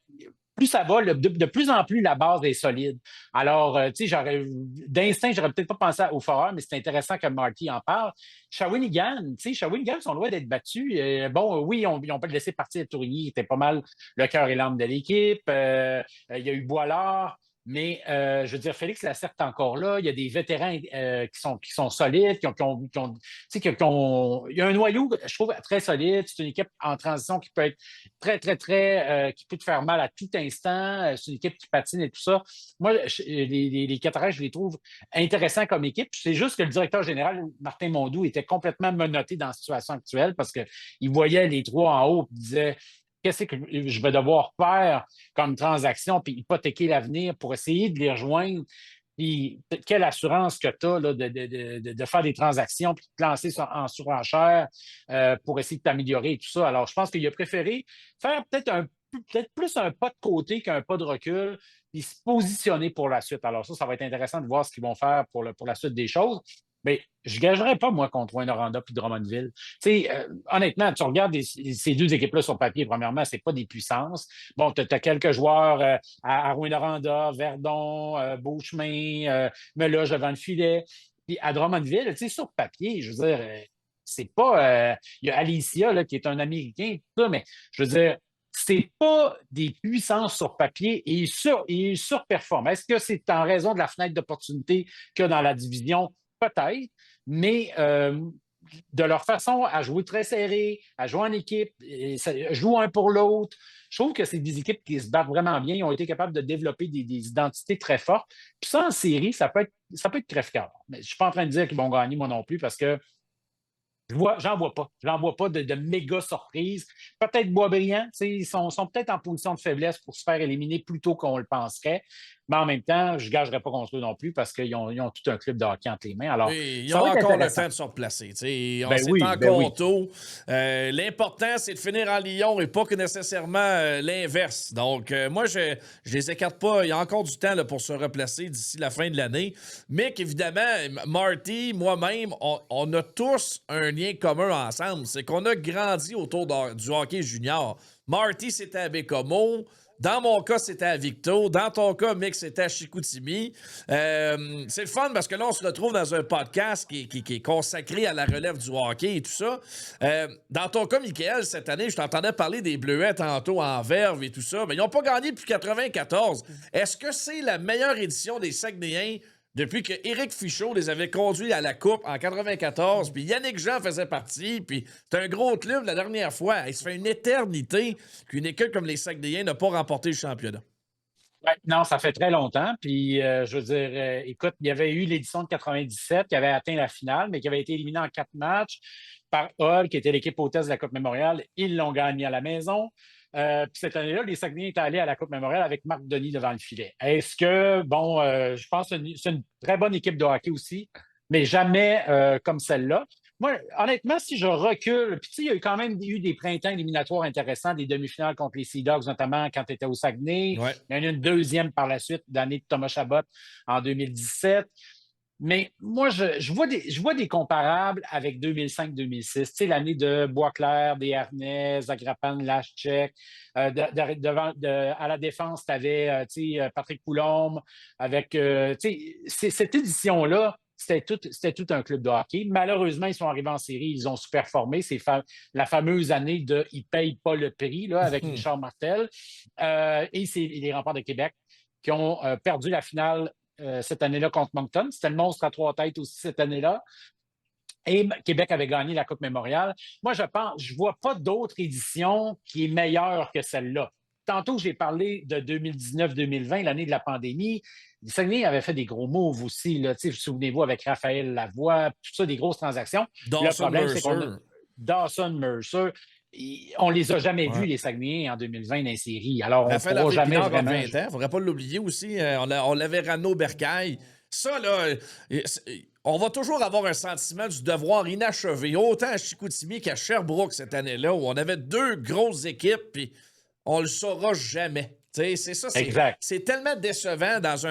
plus ça va, de plus en plus, la base est solide. Alors, tu sais, d'instinct, j'aurais peut-être pas pensé aux Foreurs, mais c'est intéressant que Marty en parle. Shawinigan, tu sais, Shawinigan sont loin d'être battus. Oui, ils ont pas laissé partir Tourigny, qui était pas mal le cœur et l'âme de l'équipe. Il y a eu Boilard. Mais je veux dire, Félix Lacerte est encore là. Il y a des vétérans qui sont solides, il y a un noyau, je trouve, très solide. C'est une équipe en transition qui peut être très, très, très, qui peut te faire mal à tout instant. C'est une équipe qui patine et tout ça. Moi, les Cataractes, je les trouve intéressants comme équipe. C'est juste que le directeur général, Martin Mondou, était complètement menotté dans la situation actuelle parce qu'il voyait les 3 en haut et disait qu'est-ce que je vais devoir faire comme transaction, puis hypothéquer l'avenir pour essayer de les rejoindre. Puis quelle assurance que tu as là, de faire des transactions, puis de te lancer en surenchère pour essayer de t'améliorer et tout ça. Alors, je pense qu'il a préféré faire peut-être plus un pas de côté qu'un pas de recul, puis se positionner pour la suite. Alors, ça va être intéressant de voir ce qu'ils vont faire pour la suite des choses. Mais je ne gagerais pas, moi, contre Rouyn-Noranda puis Drummondville. Tu sais, honnêtement, tu regardes ces 2 équipes-là sur papier, premièrement, ce n'est pas des puissances. Bon, tu as quelques joueurs à Rouyn-Noranda, Verdon, Beauchemin, Meloche devant le filet. Puis à Drummondville, tu sais, sur papier, je veux dire, c'est pas... Il y a Alicia, là, qui est un Américain, tout ça, mais je veux dire, c'est pas des puissances sur papier et ils surperforment. Est-ce que c'est en raison de la fenêtre d'opportunité qu'il y a dans la division? Peut-être, mais de leur façon à jouer très serré, à jouer en équipe, jouer un pour l'autre, je trouve que c'est des équipes qui se battent vraiment bien. Ils ont été capables de développer des identités très fortes. Puis ça, en série, ça peut être crève-cœur. Mais je ne suis pas en train de dire qu'ils vont gagner, moi non plus, parce que J'en vois pas. J'en vois pas de méga surprise. Peut-être Boisbriand, ils sont peut-être en position de faiblesse pour se faire éliminer plus tôt qu'on le penserait. Mais en même temps, je ne gagerais pas contre eux non plus parce qu'ils ont tout un club de hockey entre les mains. Alors, Oui, ils ça ont va être encore le intéressant. temps de se replacer. C'est Ben oui. encore tôt. L'important, c'est de finir en Lyon et pas que nécessairement l'inverse. Donc, moi, je les écarte pas. Il y a encore du temps là, pour se replacer d'ici la fin de l'année. Mais qu'évidemment, Marty, moi-même, on a tous un lien commun ensemble. C'est qu'on a grandi autour du hockey junior. Marty, c'était à Bécomo. Dans mon cas, c'était à Victo. Dans ton cas, Mick, c'était à Chicoutimi. C'est le fun parce que là, on se retrouve dans un podcast qui est consacré à la relève du hockey et tout ça. Dans ton cas, Michael, cette année, je t'entendais parler des Bleuets tantôt en verve et tout ça, mais ils n'ont pas gagné depuis 94. Est-ce que c'est la meilleure édition des Saguenayens depuis que Éric Fichaud les avait conduits à la Coupe en 94, puis Yannick Jean faisait partie, puis c'est un gros club la dernière fois. Il se fait une éternité qu'une équipe comme les Saguenayens n'a pas remporté le championnat. Ouais, non, ça fait très longtemps. Puis, je veux dire, écoute, il y avait eu l'édition de 97 qui avait atteint la finale, mais qui avait été éliminée en 4 matchs par Hull, qui était l'équipe hôtesse de la Coupe Mémoriale. Ils l'ont gagné à la maison. Puis cette année-là, les Saguenayens étaient allés à la Coupe Mémoriale avec Marc Denis devant le filet. Est-ce que, bon, je pense que c'est une très bonne équipe de hockey aussi, mais jamais comme celle-là. Moi, honnêtement, si je recule, puis tu sais, il y a quand même eu des printemps éliminatoires intéressants, des demi-finales contre les Sea Dogs, notamment quand tu étais au Saguenay. Ouais. Il y en a eu une deuxième par la suite, d'année de Thomas Chabot en 2017. Mais moi, je vois des comparables avec 2005-2006. Tu sais, l'année de Boisclair, Desharnais, Zagrapan, Laschek. À la défense, tu avais Patrick Coulombe. Avec, cette édition-là, c'était tout un club de hockey. Malheureusement, ils sont arrivés en série, ils ont super formé. C'est la fameuse année de « ils ne payent pas le prix » là, avec Richard Martel. Et c'est les Remparts de Québec qui ont perdu la finale cette année-là contre Moncton. C'était le monstre à 3 têtes aussi cette année-là. Et Québec avait gagné la Coupe Mémoriale. Moi, je ne vois pas d'autre édition qui est meilleure que celle-là. Tantôt, j'ai parlé de 2019-2020, l'année de la pandémie. Les Saguenay avaient fait des gros moves aussi. Là. Souvenez-vous, avec Raphaël Lavoie, tout ça, des grosses transactions. Le problème, c'est qu'on a Dawson Mercer. On les a jamais vus, les Saguenayens, en 2020 dans les séries. Alors, on ne pourra jamais vraiment... 20 ans, il ne faudrait pas l'oublier aussi. On l'avait ramené au bercail. Ça, là, on va toujours avoir un sentiment du devoir inachevé. Autant à Chicoutimi qu'à Sherbrooke cette année-là, où on avait 2 grosses équipes, puis on le saura jamais. C'est ça, c'est tellement décevant dans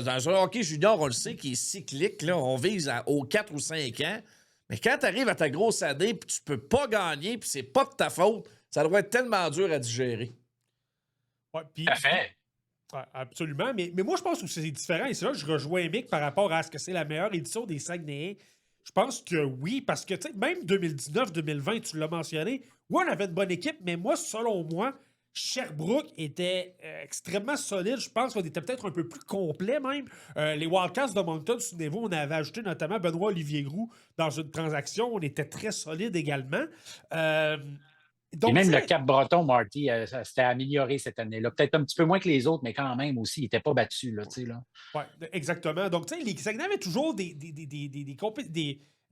un hockey junior, on le sait, qui est cyclique. Là, on vise aux 4 ou 5 ans. Mais quand tu arrives à ta grosse année puis tu peux pas gagner puis c'est pas de ta faute, ça doit être tellement dur à digérer. Ouais, Parfait. Ouais, absolument. Mais moi, je pense que c'est différent. Et c'est là que je rejoins Mick par rapport à ce que c'est la meilleure édition des Saguenayens. Je pense que oui, parce que même 2019-2020, tu l'as mentionné, oui, on avait une bonne équipe, mais moi, selon moi, Sherbrooke était extrêmement solide. Je pense qu'on était peut-être un peu plus complet même. Les Wildcats de Moncton, souvenez-vous, on avait ajouté notamment Benoît-Olivier Groux dans une transaction. On était très solide également. Donc, et même le Cap-Breton, Marty, c'était amélioré cette année-là. Peut-être un petit peu moins que les autres, mais quand même aussi, il n'était pas battu. Là. Oui, exactement. Donc, les Saguenay avaient toujours de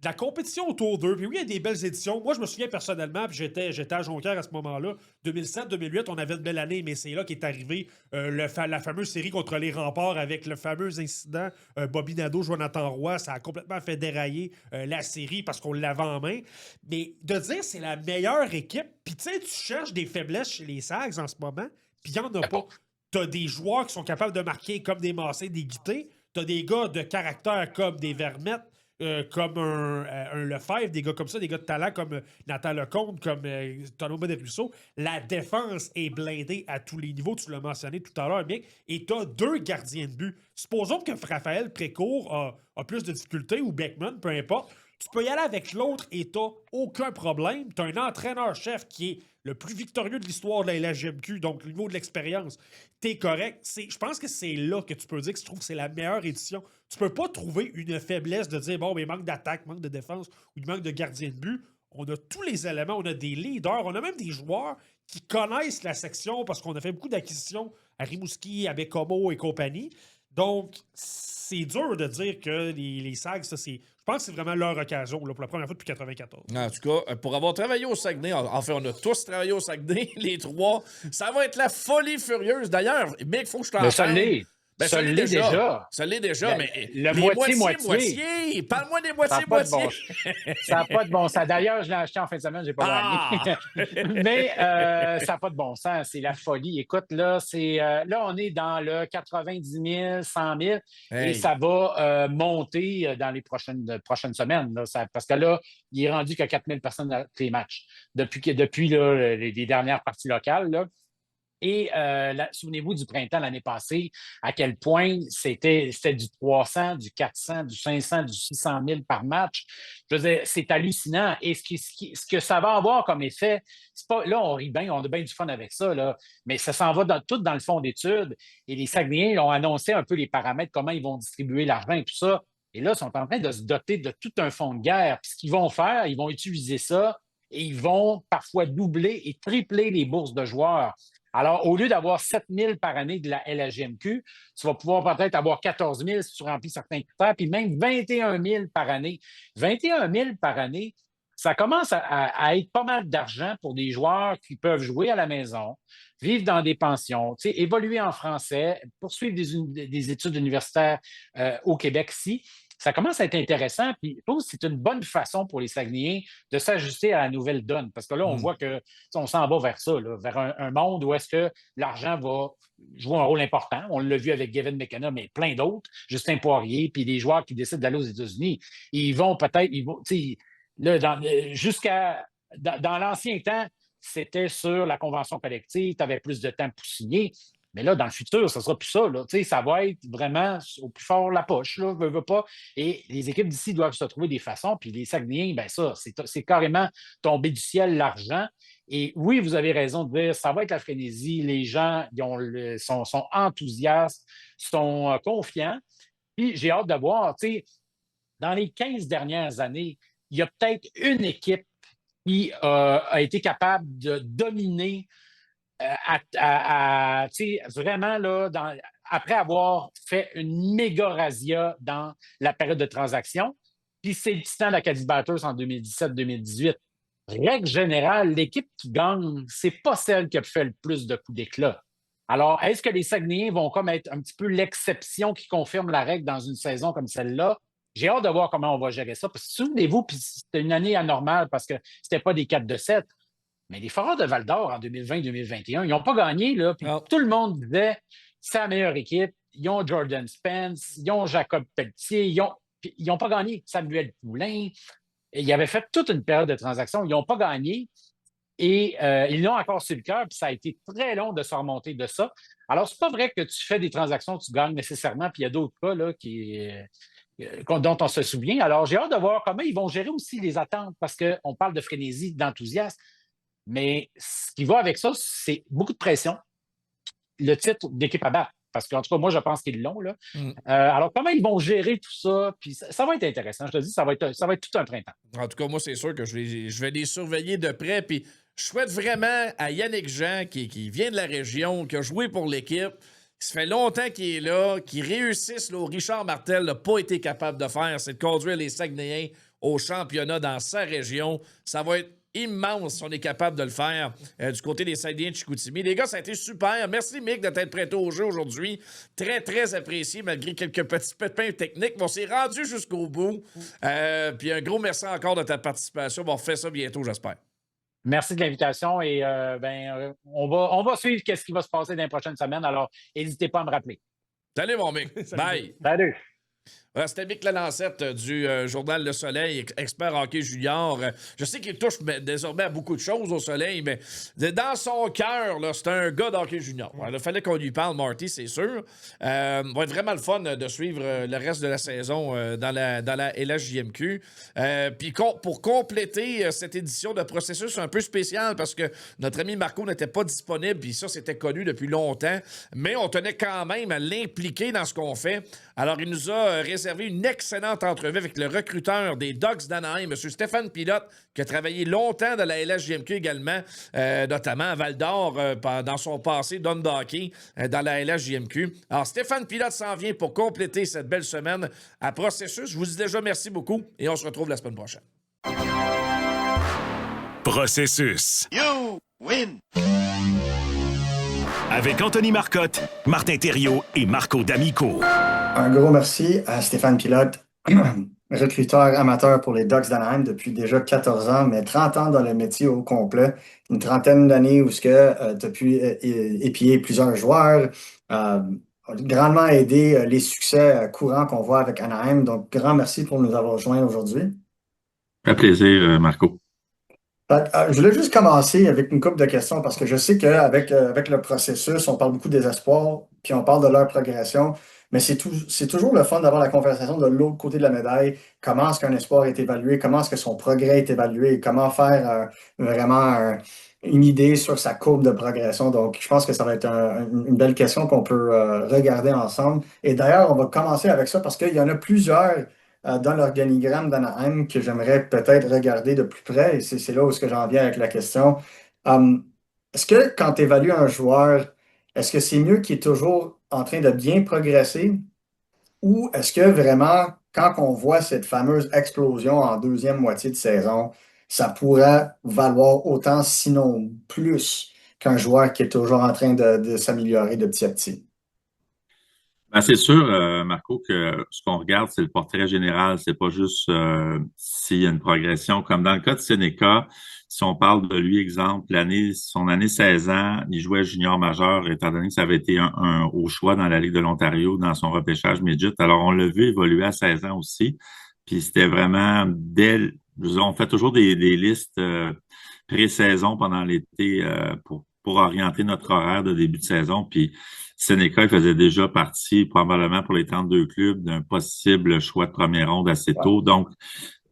la compétition autour d'eux. Puis oui, il y a des belles éditions. Moi, je me souviens personnellement, puis j'étais à Jonquière à ce moment-là. 2007-2008, on avait une belle année, mais c'est là qu'est arrivé la fameuse série contre les Remparts avec le fameux incident Bobby Nadeau, Jonathan Roy. Ça a complètement fait dérailler la série parce qu'on l'avait en main. Mais de dire c'est la meilleure équipe, puis tu sais, tu cherches des faiblesses chez les Sags en ce moment, puis il n'y en a pas. Tu as des joueurs qui sont capables de marquer comme des Massé, des Guité. Tu as des gars de caractère comme des Vermette. Comme un Lefebvre, des gars comme ça, des gars de talent comme Nathan Lecomte, comme Thomas de Rousseau. La défense est blindée à tous les niveaux, tu l'as mentionné tout à l'heure, Mick, et tu as 2 gardiens de but. Supposons que Raphaël Précourt a plus de difficultés, ou Beckman, peu importe. Tu peux y aller avec l'autre et tu n'as aucun problème. Tu as un entraîneur-chef qui est le plus victorieux de l'histoire de la LHJMQ, donc au niveau de l'expérience. Tu es correct. Je pense que c'est là que tu peux dire que je trouve que c'est la meilleure édition. Tu peux pas trouver une faiblesse de dire, bon, mais manque d'attaque, manque de défense ou manque de gardien de but. On a tous les éléments, on a des leaders, on a même des joueurs qui connaissent la section parce qu'on a fait beaucoup d'acquisitions à Rimouski, à Bécomo et compagnie. Donc, c'est dur de dire que les Sags, ça, je pense que c'est vraiment leur occasion là, pour la première fois depuis 94. En tout cas, pour avoir travaillé au Saguenay, enfin, on a tous travaillé au Saguenay, les trois, ça va être la folie furieuse. D'ailleurs, mais il faut que je t'en Mais parle. Ça l'est déjà. Ça l'est déjà, Ben, mais le les moitié. Parle-moi des Ça n'a pas de moitiés-moitiés. bon Ça n'a pas de bon sens. D'ailleurs, je l'ai acheté en fin de semaine, je n'ai pas gagné. Mais ça n'a pas de bon sens. C'est la folie. Écoute, là, là, on est dans le 90 000, 100 000 et ça va monter dans les prochaines semaines. Là, parce que là, il est rendu qu'à 4 000 personnes dans les matchs depuis là, les dernières parties locales. Là. Et souvenez-vous du printemps l'année passée, à quel point c'était du 300, du 400, du 500, du 600 000 par match. Je veux dire, c'est hallucinant. Et ce que ça va avoir comme effet, c'est pas, là, on rit bien, on a bien du fun avec ça, là, mais ça s'en va tout dans le fond d'études. Et les Saguenayens ont annoncé un peu les paramètres, comment ils vont distribuer l'argent et tout ça. Et là, ils sont en train de se doter de tout un fonds de guerre. Puis ce qu'ils vont faire, ils vont utiliser ça et ils vont parfois doubler et tripler les bourses de joueurs. Alors, au lieu d'avoir 7 000 par année de la LHJMQ, tu vas pouvoir peut-être avoir 14 000 si tu remplis certains critères, puis même 21 000 par année. 21 000 par année, ça commence à être pas mal d'argent pour des joueurs qui peuvent jouer à la maison, vivre dans des pensions, évoluer en français, poursuivre des études universitaires au Québec ici. Ça commence à être intéressant, puis je trouve que c'est une bonne façon pour les Saguenayens de s'ajuster à la nouvelle donne. Parce que là, on voit qu'on s'en va vers ça, là, vers un monde où est-ce que l'argent va jouer un rôle important. On l'a vu avec Gavin McKenna, mais plein d'autres, Justin Poirier, puis des joueurs qui décident d'aller aux États-Unis. Ils vont peut-être, là, dans l'ancien temps, c'était sur la convention collective, tu avais plus de temps pour signer. Mais là, dans le futur, ça ne sera plus ça. Là. Ça va être vraiment au plus fort la poche, là, veut pas. Et les équipes d'ici doivent se trouver des façons. Puis les Saguenayens, ben ça, c'est carrément tombé du ciel l'argent. Et oui, vous avez raison de dire, ça va être la frénésie. Les gens sont enthousiastes, sont confiants. Puis j'ai hâte de voir, dans les 15 dernières années, il y a peut-être une équipe qui a été capable de dominer vraiment, là, après avoir fait une méga razzia dans la période de transaction. Puis c'est le Titan d'Acadie Batters en 2017-2018. Règle générale, l'équipe qui gagne, c'est pas celle qui a fait le plus de coups d'éclat. Alors, est-ce que les Saguenayens vont comme être un petit peu l'exception qui confirme la règle dans une saison comme celle-là? J'ai hâte de voir comment on va gérer ça. Parce que souvenez-vous, puis c'était une année anormale parce que c'était pas des 4-7. Mais les Foreurs de Val-d'Or en 2020-2021, ils n'ont pas gagné, là. Puis tout le monde disait c'est la meilleure équipe. Ils ont Jordan Spence, ils ont Jacob Pelletier, ils n'ont pas gagné. Samuel Poulain. Et ils avaient fait toute une période de transaction. Ils n'ont pas gagné. Et ils l'ont encore sur le cœur. Puis ça a été très long de se remonter de ça. Alors, c'est pas vrai que tu fais des transactions, tu gagnes nécessairement. Puis il y a d'autres cas là, dont on se souvient. Alors, j'ai hâte de voir comment ils vont gérer aussi les attentes parce qu'on parle de frénésie, d'enthousiasme. Mais ce qui va avec ça, c'est beaucoup de pression. Le titre d'équipe à battre. Parce qu'en tout cas, moi, je pense qu'ils l'ont. Là. Alors, comment ils vont gérer tout ça? Puis ça va être intéressant. Je te dis, ça va être tout un printemps. En tout cas, moi, c'est sûr que je vais les surveiller de près. Puis je souhaite vraiment à Yannick Jean, qui vient de la région, qui a joué pour l'équipe, qui se fait longtemps qu'il est là, qui réussisse, là, où Richard Martel n'a pas été capable de faire, c'est de conduire les Saguenayens au championnat dans sa région. Ça va être immense si on est capable de le faire du côté des Saguenayens de Chicoutimi. Les gars, ça a été super. Merci, Mick, de t'être prêté au jeu aujourd'hui. Très, très apprécié, malgré quelques petits pépins techniques. On s'est rendu jusqu'au bout. Puis un gros merci encore de ta participation. On refait ça bientôt, j'espère. Merci de l'invitation et on va suivre ce qui va se passer dans les prochaines semaines. Alors, n'hésitez pas à me rappeler. Salut, mon Mick. Bye. Salut. C'était Mick Lalancette du journal Le Soleil, expert hockey junior. Je sais qu'il touche désormais à beaucoup de choses au Soleil, mais dans son cœur, c'est un gars d'hockey junior. Il fallait qu'on lui parle, Marty, c'est sûr. Va être vraiment le fun de suivre le reste de la saison dans la LHJMQ. Puis pour compléter cette édition de processus un peu spécial, parce que notre ami Marco n'était pas disponible, puis ça, c'était connu depuis longtemps, mais on tenait quand même à l'impliquer dans ce qu'on fait. Alors, il nous a réservé réservé une excellente entrevue avec le recruteur des Ducks d'Anaheim, M. Stéphane Pilote, qui a travaillé longtemps dans la LHJMQ également, notamment à Val-d'Or, dans son passé d'hockey dans la LHJMQ. Alors, Stéphane Pilote s'en vient pour compléter cette belle semaine à Processus. Je vous dis déjà merci beaucoup et on se retrouve la semaine prochaine. Processus. You win! Avec Anthony Marcotte, Martin Thériault et Marco D'Amico. Un gros merci à Stéphane Pilote, recruteur amateur pour les Ducks d'Anaheim depuis déjà 14 ans, mais 30 ans dans le métier au complet. Une trentaine d'années où tu as pu épier plusieurs joueurs, grandement aidé les succès courants qu'on voit avec Anaheim. Donc, grand merci pour nous avoir joints aujourd'hui. Un plaisir, Marco. Je voulais juste commencer avec une couple de questions parce que je sais qu'avec avec le processus, on parle beaucoup des espoirs, puis on parle de leur progression, mais c'est toujours le fun d'avoir la conversation de l'autre côté de la médaille. Comment est-ce qu'un espoir est évalué? Comment est-ce que son progrès est évalué? Comment faire vraiment une idée sur sa courbe de progression? Donc, je pense que ça va être une belle question qu'on peut regarder ensemble. Et d'ailleurs, on va commencer avec ça parce qu'il y en a plusieurs dans l'organigramme d'Anaheim que j'aimerais peut-être regarder de plus près, et c'est là où j'en viens avec la question. Est-ce que quand tu évalues un joueur, est-ce que c'est mieux qu'il est toujours en train de bien progresser, ou est-ce que vraiment, quand on voit cette fameuse explosion en deuxième moitié de saison, ça pourrait valoir autant, sinon plus, qu'un joueur qui est toujours en train de s'améliorer de petit à petit? Ben, c'est sûr, Marco, que ce qu'on regarde, c'est le portrait général. C'est pas juste s'il y a une progression. Comme dans le cas de Seneca, si on parle de lui, exemple, son année 16 ans, il jouait junior majeur, étant donné que ça avait été un au choix dans la Ligue de l'Ontario, dans son repêchage midget. Alors, on l'a vu évoluer à 16 ans aussi. Puis c'était vraiment on fait toujours des listes pré-saison pendant l'été pour orienter notre horaire de début de saison. Puis Seneca, il faisait déjà partie, probablement pour les 32 clubs, d'un possible choix de première ronde assez tôt. Donc,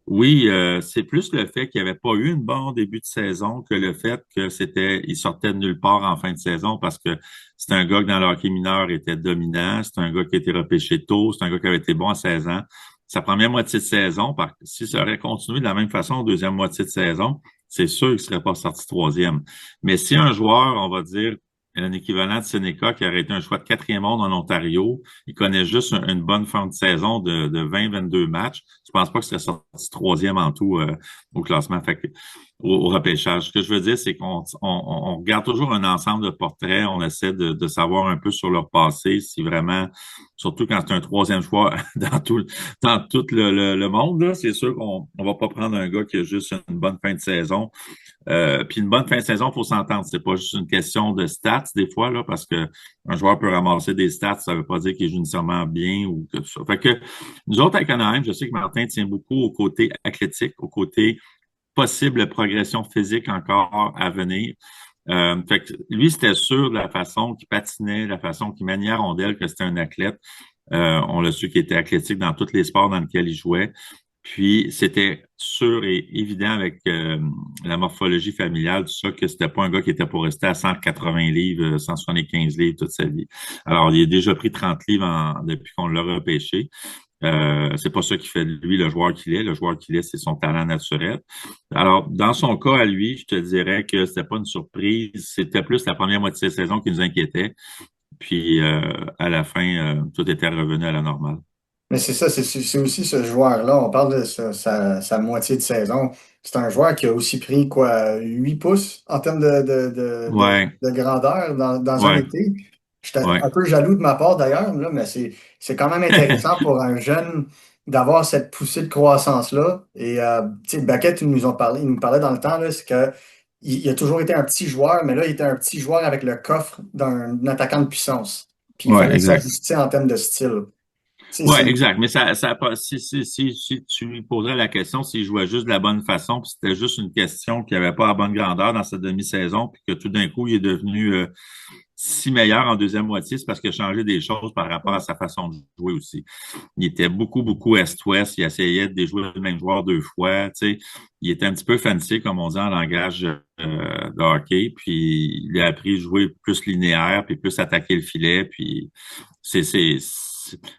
oui, c'est plus le fait qu'il n'y avait pas eu un bon début de saison que le fait il sortait de nulle part en fin de saison parce que c'est un gars qui dans le hockey mineur était dominant, c'est un gars qui a été repêché tôt, c'est un gars qui avait été bon à 16 ans. Sa première moitié de saison, si ça aurait continué de la même façon en deuxième moitié de saison, c'est sûr qu'il ne serait pas sorti troisième. Mais si un joueur, on va dire, un équivalent de Seneca qui aurait été un choix de quatrième monde en Ontario, il connaît juste une bonne fin de saison de 20-22 matchs, je pense pas qu'il serait sorti troisième en tout au classement, au repêchage. Ce que je veux dire, c'est qu'on regarde toujours un ensemble de portraits, on essaie de savoir un peu sur leur passé, si vraiment, surtout quand c'est un troisième choix dans tout le monde, là, c'est sûr qu'on va pas prendre un gars qui a juste une bonne fin de saison. Puis une bonne fin de saison, il faut s'entendre. C'est pas juste une question de stats des fois, là, parce que un joueur peut ramasser des stats, ça veut pas dire qu'il joue nécessairement bien ou que ça. Fait que nous autres, avec Anaheim, je sais que Martin tient beaucoup au côté athlétique, au côté possible progression physique encore à venir. Fait que lui, c'était sûr de la façon qu'il patinait, la façon qu'il maniait la rondelle, que c'était un athlète. On l'a su qu'il était athlétique dans tous les sports dans lesquels il jouait. Puis, c'était sûr et évident avec la morphologie familiale, tout ça, que c'était pas un gars qui était pour rester à 180 livres, 175 livres toute sa vie. Alors, il a déjà pris 30 livres depuis qu'on l'a repêché. C'est pas ça qui fait de lui le joueur qu'il est. Le joueur qu'il est, c'est son talent naturel. Alors, dans son cas, à lui, je te dirais que c'était pas une surprise. C'était plus la première moitié de saison qui nous inquiétait. Puis, à la fin, tout était revenu à la normale. Mais c'est ça, c'est aussi ce joueur-là. On parle de sa moitié de saison. C'est un joueur qui a aussi pris, 8 pouces en termes de grandeur dans un été. J'étais un peu jaloux de ma part d'ailleurs, là, mais c'est quand même intéressant pour un jeune d'avoir cette poussée de croissance-là. Et tu sais, Beckett, il nous parlait dans le temps, là, c'est que il a toujours été un petit joueur, mais là, il était un petit joueur avec le coffre d'un attaquant de puissance. Puis il fallait s'ajuster en termes de style. Oui, exact. Mais si tu lui poserais la question s'il jouait juste de la bonne façon, puis c'était juste une question qu'il n'avait pas la bonne grandeur dans sa demi-saison, puis que tout d'un coup, il est devenu si meilleur en deuxième moitié, c'est parce qu'il a changé des choses par rapport à sa façon de jouer aussi. Il était beaucoup est-ouest, il essayait de déjouer le même joueur 2 fois, tu sais. Il était un petit peu fancy, comme on dit en langage de hockey, puis il a appris à jouer plus linéaire, puis plus attaquer le filet, puis c'est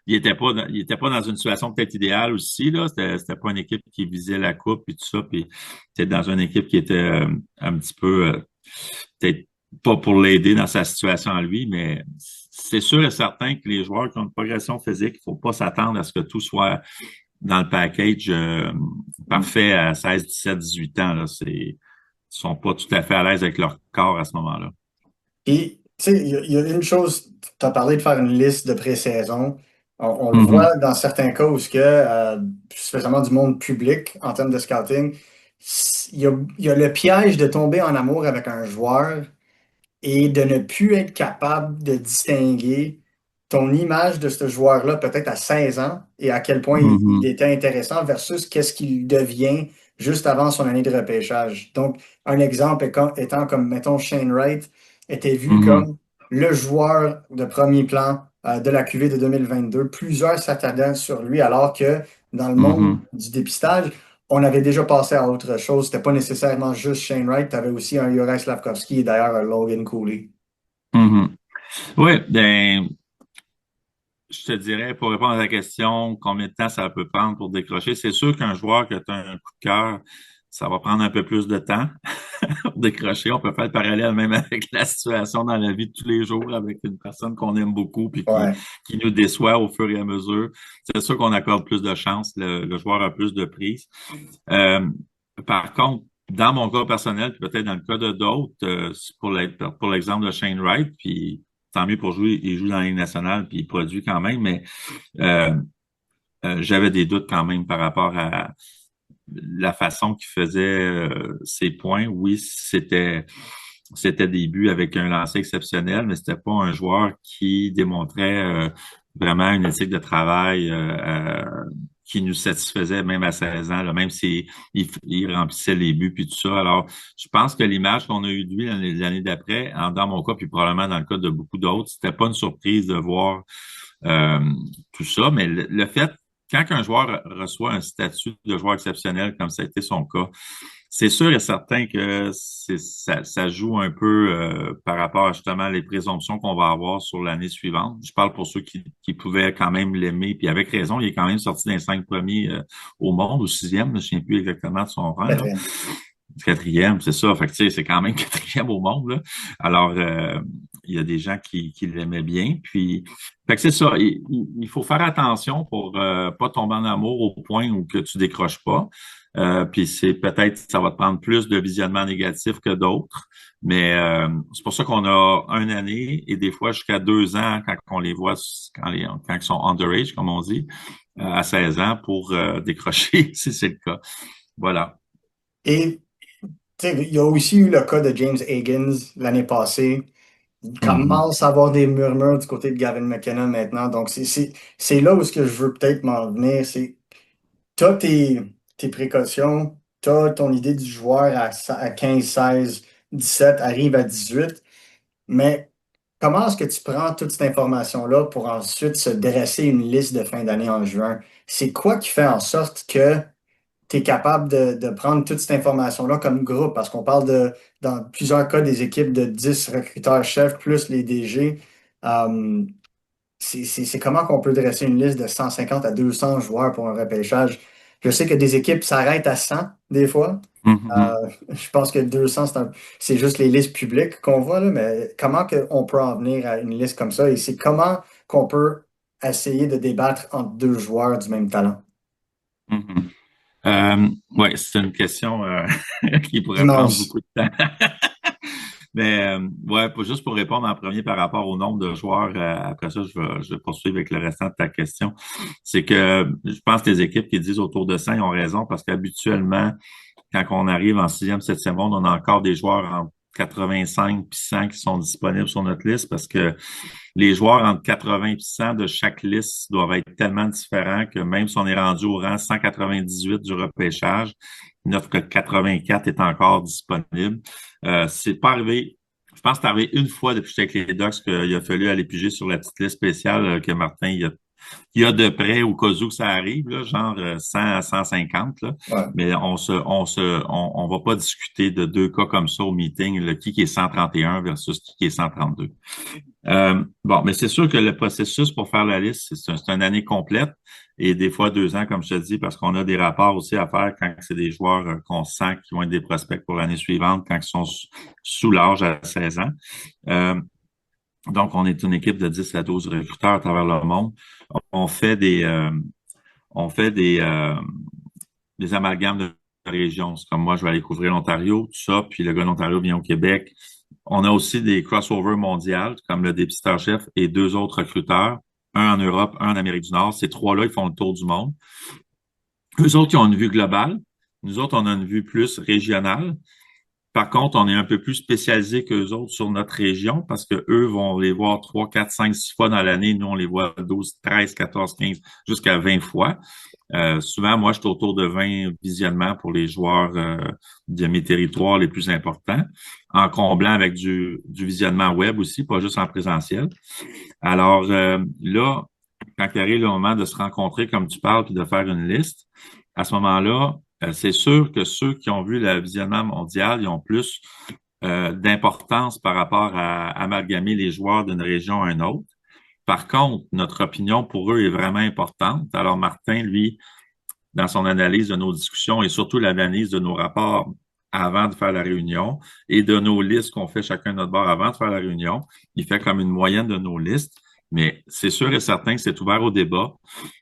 il était pas dans une situation peut-être idéale aussi, là. C'était pas une équipe qui visait la coupe et tout ça, puis c'était dans une équipe qui était un petit peu peut-être pas pour l'aider dans sa situation à lui, mais c'est sûr et certain que les joueurs qui ont une progression physique, il faut pas s'attendre à ce que tout soit dans le package parfait à 16, 17, 18 ans. Là. Ils sont pas tout à fait à l'aise avec leur corps à ce moment-là. Et, tu sais, il y a une chose, tu as parlé de faire une liste de pré-saison. On le voit dans certains cas où, spécialement du monde public en termes de scouting, il y a le piège de tomber en amour avec un joueur et de ne plus être capable de distinguer ton image de ce joueur-là, peut-être à 16 ans, et à quel point il était intéressant versus qu'est-ce qu'il devient juste avant son année de repêchage. Donc, un exemple étant comme, mettons, Shane Wright était vu comme le joueur de premier plan de la QV de 2022. Plusieurs s'attardaient sur lui, alors que dans le monde du dépistage, on avait déjà passé à autre chose. C'était pas nécessairement juste Shane Wright. Tu avais aussi un Juraj Slavkovski et d'ailleurs un Logan Cooley. Oui, ben, je te dirais, pour répondre à ta question, combien de temps ça peut prendre pour décrocher? C'est sûr qu'un joueur qui a un coup de cœur, ça va prendre un peu plus de temps pour décrocher. On peut faire le parallèle même avec la situation dans la vie de tous les jours avec une personne qu'on aime beaucoup puis qui nous déçoit au fur et à mesure. C'est sûr qu'on accorde plus de chance. Le joueur a plus de prise. Par contre, dans mon cas personnel, puis peut-être dans le cas de d'autres, pour l'exemple de Shane Wright, puis tant mieux pour jouer, il joue dans la Ligue nationale, puis il produit quand même, mais j'avais des doutes quand même par rapport à la façon qu'il faisait ses points. Oui, c'était des buts avec un lancer exceptionnel, mais c'était pas un joueur qui démontrait vraiment une éthique de travail qui nous satisfaisait même à 16 ans, là, même s'il remplissait les buts puis tout ça. Alors, je pense que l'image qu'on a eue de lui l'année d'après, dans mon cas, puis probablement dans le cas de beaucoup d'autres, c'était pas une surprise de voir tout ça, mais le fait, quand un joueur reçoit un statut de joueur exceptionnel, comme ça a été son cas, c'est sûr et certain que ça joue un peu par rapport à justement les présomptions qu'on va avoir sur l'année suivante. Je parle pour ceux qui pouvaient quand même l'aimer, puis avec raison, il est quand même sorti d'un 5 premiers au monde, au 6e, je ne me souviens plus exactement de son rang. Quatrième, c'est ça. Fait que, tu sais, c'est quand même 4e au monde, là. Alors, il y a des gens qui l'aimaient bien. Puis, fait que c'est ça. Il faut faire attention pour pas tomber en amour au point où que tu décroches pas. Puis c'est peut-être ça va te prendre plus de visionnement négatif que d'autres. Mais c'est pour ça qu'on a une année et des fois jusqu'à 2 ans quand on les voit, quand ils sont underage, comme on dit, à 16 ans pour décrocher, si c'est le cas. Voilà. Et il y a aussi eu le cas de James Higgins l'année passée. Il commence à avoir des murmures du côté de Gavin McKinnon maintenant. Donc, c'est là où ce que je veux peut-être m'en venir. C'est, t'as tes précautions, t'as ton idée du joueur à 15, 16, 17, arrive à 18. Mais comment est-ce que tu prends toute cette information-là pour ensuite se dresser une liste de fin d'année en juin? C'est quoi qui fait en sorte que tu es capable de prendre toute cette information-là comme groupe, parce qu'on parle dans plusieurs cas, des équipes de 10 recruteurs-chefs plus les DG. C'est comment qu'on peut dresser une liste de 150 à 200 joueurs pour un repêchage? Je sais que des équipes s'arrêtent à 100 des fois. Je pense que 200, c'est juste les listes publiques qu'on voit, là, mais comment on peut en venir à une liste comme ça? Et c'est comment qu'on peut essayer de débattre entre deux joueurs du même talent? Oui, c'est une question qui pourrait prendre beaucoup de temps. Mais juste pour répondre en premier par rapport au nombre de joueurs, après ça, je vais poursuivre avec le restant de ta question. C'est que je pense que les équipes qui disent autour de 100, ils ont raison parce qu'habituellement, quand on arrive en 6e, 7e ronde, on a encore des joueurs en 85 puis 100 qui sont disponibles sur notre liste parce que les joueurs entre 80 et 100 de chaque liste doivent être tellement différents que même si on est rendu au rang 198 du repêchage, notre 84 est encore disponible. C'est pas arrivé, je pense que c'est arrivé une fois depuis que j'étais avec les Ducks qu'il a fallu aller piger sur la petite liste spéciale que Martin il y a de près au cas où ça arrive, là, genre 100 à 150. Là. Ouais. Mais on va pas discuter de 2 cas comme ça au meeting, qui est 131 versus qui est 132. Bon, mais c'est sûr que le processus pour faire la liste, c'est une année complète et des fois 2 ans, comme je te dis, parce qu'on a des rapports aussi à faire quand c'est des joueurs qu'on sent qui vont être des prospects pour l'année suivante, quand ils sont sous l'âge à 16 ans. Donc, on est une équipe de 10 à 12 recruteurs à travers le monde. On fait des amalgames de régions. C'est comme moi, je vais aller couvrir l'Ontario, tout ça, puis le gars de l'Ontario vient au Québec. On a aussi des crossovers mondiales, comme le dépisteur-chef et 2 autres recruteurs, un en Europe, un en Amérique du Nord. Ces 3-là, ils font le tour du monde. Eux autres, ils ont une vue globale. Nous autres, on a une vue plus régionale. Par contre, on est un peu plus spécialisé qu'eux autres sur notre région parce que eux vont les voir 3, 4, 5, 6 fois dans l'année. Nous, on les voit 12, 13, 14, 15, jusqu'à 20 fois. Souvent, moi, je suis autour de 20 visionnements pour les joueurs de mes territoires les plus importants, en comblant avec du visionnement web aussi, pas juste en présentiel. Alors là, quand il arrive le moment de se rencontrer, comme tu parles, puis de faire une liste, à ce moment-là, c'est sûr que ceux qui ont vu le visionnement mondial, ils ont plus d'importance par rapport à amalgamer les joueurs d'une région à une autre. Par contre, notre opinion pour eux est vraiment importante. Alors, Martin, lui, dans son analyse de nos discussions et surtout l'analyse de nos rapports avant de faire la réunion et de nos listes qu'on fait chacun de notre bord avant de faire la réunion, il fait comme une moyenne de nos listes. Mais c'est sûr et certain que c'est ouvert au débat.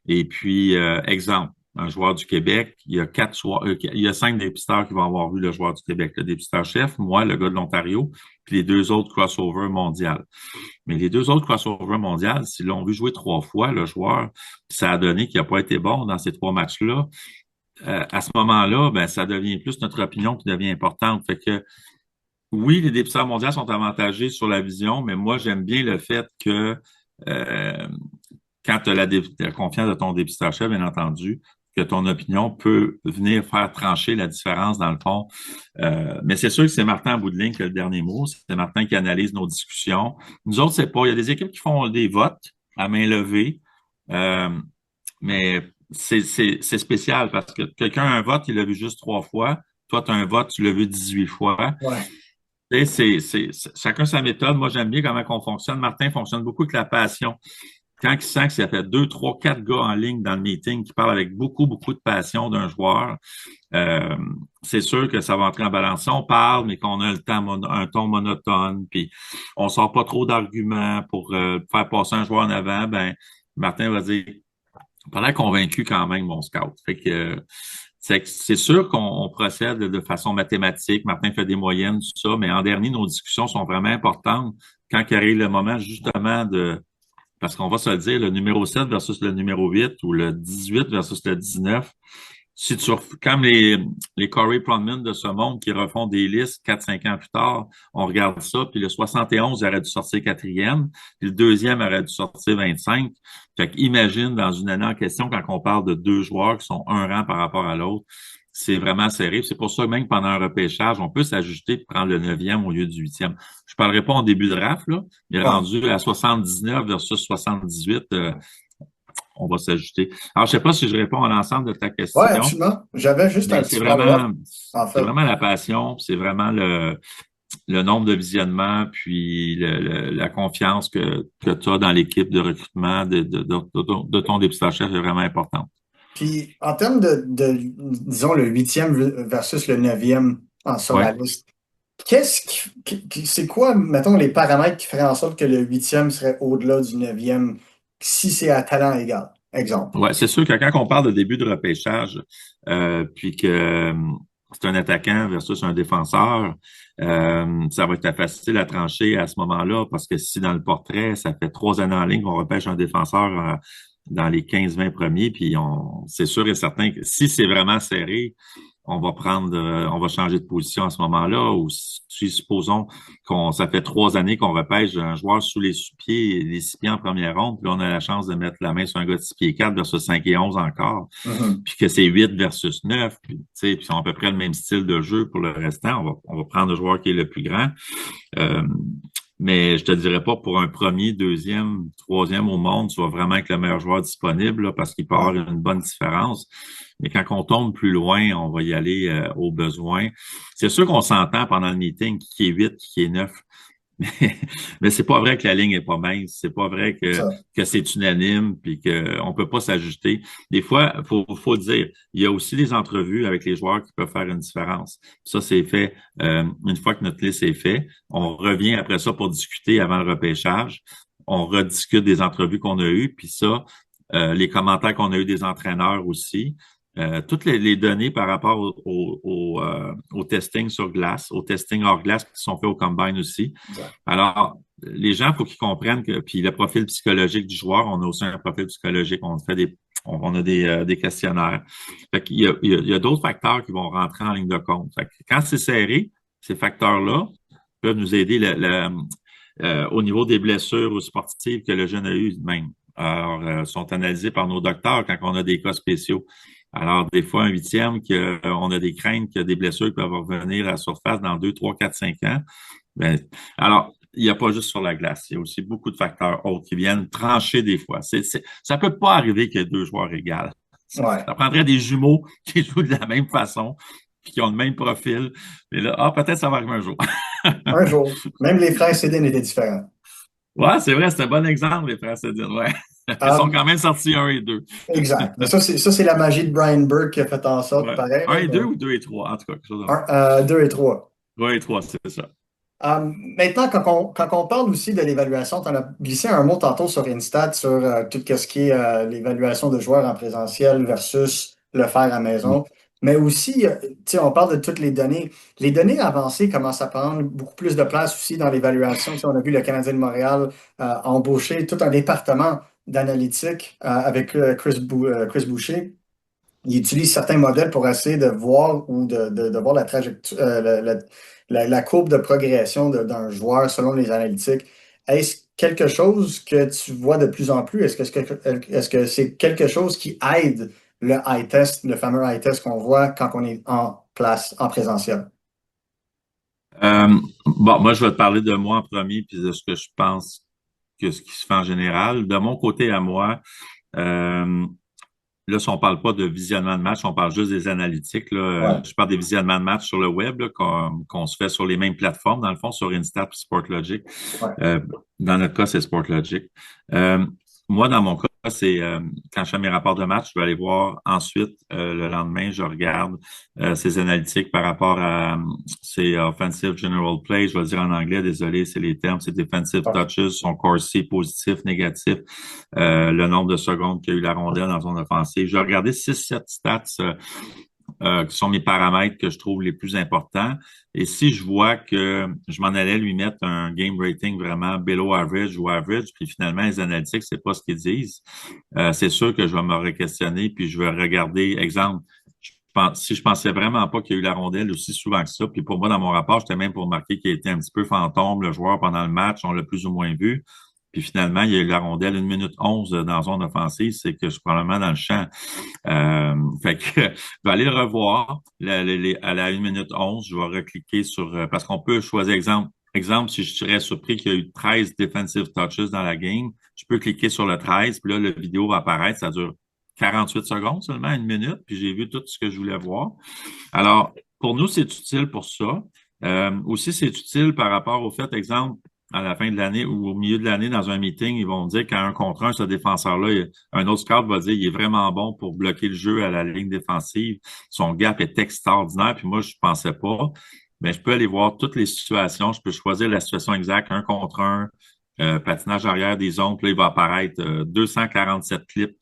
Et puis, exemple, un joueur du Québec, il y a 5 dépisteurs qui vont avoir vu le joueur du Québec. Le dépisteur-chef, moi, le gars de l'Ontario, puis les 2 autres crossovers mondiales. Mais les 2 autres crossovers mondiales, s'ils l'ont vu jouer 3 fois, le joueur, ça a donné qu'il n'a pas été bon dans ces 3 matchs-là. À ce moment-là, ben, ça devient plus notre opinion qui devient importante. Fait que, oui, les dépisteurs mondiaux sont avantagés sur la vision, mais moi, j'aime bien le fait que quand tu as la confiance de ton dépisteur-chef, bien entendu, que ton opinion peut venir faire trancher la différence dans le fond. Mais c'est sûr que c'est Martin en bout de ligne qui a le dernier mot. C'est Martin qui analyse nos discussions. Nous autres, c'est pas. Il y a des équipes qui font des votes à main levée. Mais c'est spécial parce que quelqu'un a un vote, il l'a vu juste 3 fois. Toi, tu as un vote, tu l'as vu 18 fois. Ouais. Chacun sa méthode. Moi, j'aime bien comment on fonctionne. Martin fonctionne beaucoup avec la passion. Quand il sent que ça fait 2, 3, 4 gars en ligne dans le meeting qui parlent avec beaucoup, beaucoup de passion d'un joueur, c'est sûr que ça va entrer en balance. Si on parle, mais qu'on a un ton monotone, puis on sort pas trop d'arguments pour faire passer un joueur en avant, ben Martin va dire pas l'air convaincu quand même, mon scout. Fait que c'est sûr qu'on procède de façon mathématique. Martin fait des moyennes, tout ça, mais en dernier, nos discussions sont vraiment importantes quand il arrive le moment justement parce qu'on va se le dire, le numéro 7 versus le numéro 8 ou le 18 versus le 19, si tu comme les Corey Pronman de ce monde qui refont des listes 4-5 ans plus tard, on regarde ça, puis le 71 aurait dû sortir 4e, puis le 2e aurait dû sortir 25. Fait qu'imagine dans une année en question, quand on parle de 2 joueurs qui sont un rang par rapport à l'autre, c'est vraiment serré. C'est pour ça que même pendant un repêchage, on peut s'ajuster et prendre le 9e au lieu du 8e. Je parlerai pas en début de draft, là, mais rendu à 79 versus 78, on va s'ajuster. Alors, je sais pas si je réponds à l'ensemble de ta question. Oui, absolument. J'avais juste un petit problème. C'est vraiment la passion, c'est vraiment le nombre de visionnements, puis la confiance que tu as dans l'équipe de recrutement de ton dépistage-chef est vraiment importante. Puis, en termes disons, le 8e versus le 9e sur la liste, c'est quoi, mettons, les paramètres qui feraient en sorte que le 8e serait au-delà du 9e si c'est à talent égal? Exemple. Oui, c'est sûr que quand on parle de début de repêchage, puis que c'est un attaquant versus un défenseur, ça va être facile à trancher à ce moment-là, parce que si dans le portrait, ça fait 3 années en ligne qu'on repêche un défenseur dans les 15-20 premiers, puis c'est sûr et certain que si c'est vraiment serré, on va changer de position à ce moment-là, ou si supposons ça fait 3 années qu'on repêche un joueur sous les 6 pieds, les 6 pieds en première ronde, puis là, on a la chance de mettre la main sur un gars de 6 pieds 4 versus 5 et 11 encore, puis que c'est 8 versus 9, puis ils sont à peu près le même style de jeu pour le restant, on va prendre le joueur qui est le plus grand. Mais je te dirais pas pour un premier, 2e, 3e au monde, tu vas vraiment être le meilleur joueur disponible là, parce qu'il peut avoir une bonne différence. Mais quand on tombe plus loin, on va y aller au besoin. C'est sûr qu'on s'entend pendant le meeting qui est 8, qui est 9. Mais c'est pas vrai que la ligne est pas mince. C'est pas vrai Ça. que c'est unanime puis qu'on peut pas s'ajuster. Des fois, faut dire, il y a aussi des entrevues avec les joueurs qui peuvent faire une différence. Ça, c'est fait une fois que notre liste est faite. On revient après ça pour discuter avant le repêchage. On rediscute des entrevues qu'on a eues, puis ça, les commentaires qu'on a eus des entraîneurs aussi. Toutes les données par rapport au testing sur glace, au testing hors glace qui sont faits au combine aussi. Exact. Alors, les gens, il faut qu'ils comprennent que, puis le profil psychologique du joueur, on a aussi un profil psychologique, on a des questionnaires. Fait qu'il il y a d'autres facteurs qui vont rentrer en ligne de compte. Fait que quand c'est serré, ces facteurs-là peuvent nous aider au niveau des blessures sportives que le jeune a eues même. Alors, sont analysés par nos docteurs quand on a des cas spéciaux. Alors, des fois, un huitième, on a des craintes que des blessures peuvent revenir à la surface dans 2, 3, 4, 5 ans. Ben, alors, il n'y a pas juste sur la glace. Il y a aussi beaucoup de facteurs autres qui viennent trancher des fois. Ça peut pas arriver qu'il y ait deux joueurs égaux. Ouais. Ça prendrait des jumeaux qui jouent de la même façon, puis qui ont le même profil. Et là, peut-être ça va arriver un jour. Un jour. Même les frères Sedin étaient différents. Ouais, c'est vrai, c'est un bon exemple, les frères Sedin, ouais. Ils sont quand même sortis 1 et 2. Exact. Mais ça, c'est la magie de Brian Burke qui a fait en sorte, Ouais. pareil. 1 et 2 ou 2 et 3, en tout cas, quelque chose comme ça. 2 et 3. 3 et 3, c'est ça. Maintenant, quand on parle aussi de l'évaluation, tu en as glissé un mot tantôt sur Instat, sur tout ce qui est l'évaluation de joueurs en présentiel versus le faire à la maison. Mais aussi, on parle de toutes les données. Les données avancées commencent à prendre beaucoup plus de place aussi dans l'évaluation. On a vu le Canadien de Montréal embaucher tout un département d'analytique avec Chris Boucher. Il utilise certains modèles pour essayer de voir ou de voir la trajectoire, la courbe de progression d'un joueur selon les analytiques. Est-ce quelque chose que tu vois de plus en plus? Est-ce que c'est quelque chose qui aide le eye test, le fameux eye test qu'on voit quand on est en place, en présentiel? Bon, moi, je vais te parler de moi en premier, puis de ce que je pense que ce qui se fait en général. De mon côté à moi, là, si on ne parle pas de visionnement de match, on parle juste des analytiques. Là. Ouais. Je parle des visionnements de match sur le web qu'on se fait sur les mêmes plateformes, dans le fond, sur Instat et Sportlogic. Ouais. Dans notre cas, c'est Sportlogic. Moi, dans mon cas, c'est quand je fais mes rapports de match, je vais aller voir ensuite le lendemain, je regarde ces analytiques par rapport à ces offensive general play. Je vais le dire en anglais, désolé, c'est les termes, c'est defensive touches, son Corsi positif, négatif, le nombre de secondes qu'il y a eu la rondelle dans son offensive. Je vais regarder 6-7 stats qui sont mes paramètres que je trouve les plus importants. Et si je vois que je m'en allais lui mettre un game rating vraiment below average ou average, puis finalement, les analytics, c'est pas ce qu'ils disent, c'est sûr que je vais me re-questionner, puis je vais regarder, exemple, si je pensais vraiment pas qu'il y a eu la rondelle aussi souvent que ça, puis pour moi, dans mon rapport, j'étais même pour marquer qu'il était un petit peu fantôme, le joueur, pendant le match, on l'a plus ou moins vu. Puis finalement, il y a eu la rondelle 1 minute 11 dans la zone offensive, c'est que je suis probablement dans le champ. Fait que je vais aller le revoir. À la 1 minute 11, je vais recliquer sur... parce qu'on peut choisir exemple, si je serais surpris qu'il y a eu 13 defensive touches dans la game, je peux cliquer sur le 13, puis là, la vidéo va apparaître. Ça dure 48 secondes seulement, 1 minute, puis j'ai vu tout ce que je voulais voir. Alors, pour nous, c'est utile pour ça. Aussi, c'est utile par rapport au fait, exemple, à la fin de l'année ou au milieu de l'année, dans un meeting, ils vont dire qu'à 1 contre 1, ce défenseur-là, un autre scout va dire qu'il est vraiment bon pour bloquer le jeu à la ligne défensive. Son gap est extraordinaire, puis moi, je pensais pas. Mais je peux aller voir toutes les situations. Je peux choisir la situation exacte, 1 contre 1, patinage arrière des zones. Puis là, il va apparaître 247 clips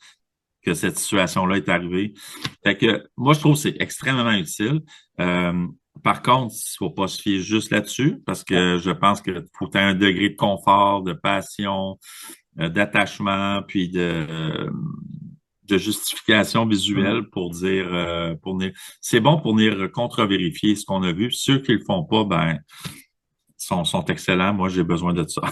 que cette situation-là est arrivée. Fait que moi, je trouve que c'est extrêmement utile. Par contre, il ne faut pas se fier juste là-dessus parce que je pense qu'il faut que tu aies un degré de confort, de passion, d'attachement, puis de justification visuelle pour dire c'est bon pour venir contre-vérifier ce qu'on a vu. Ceux qui le font pas, ben sont excellents. Moi, j'ai besoin de ça.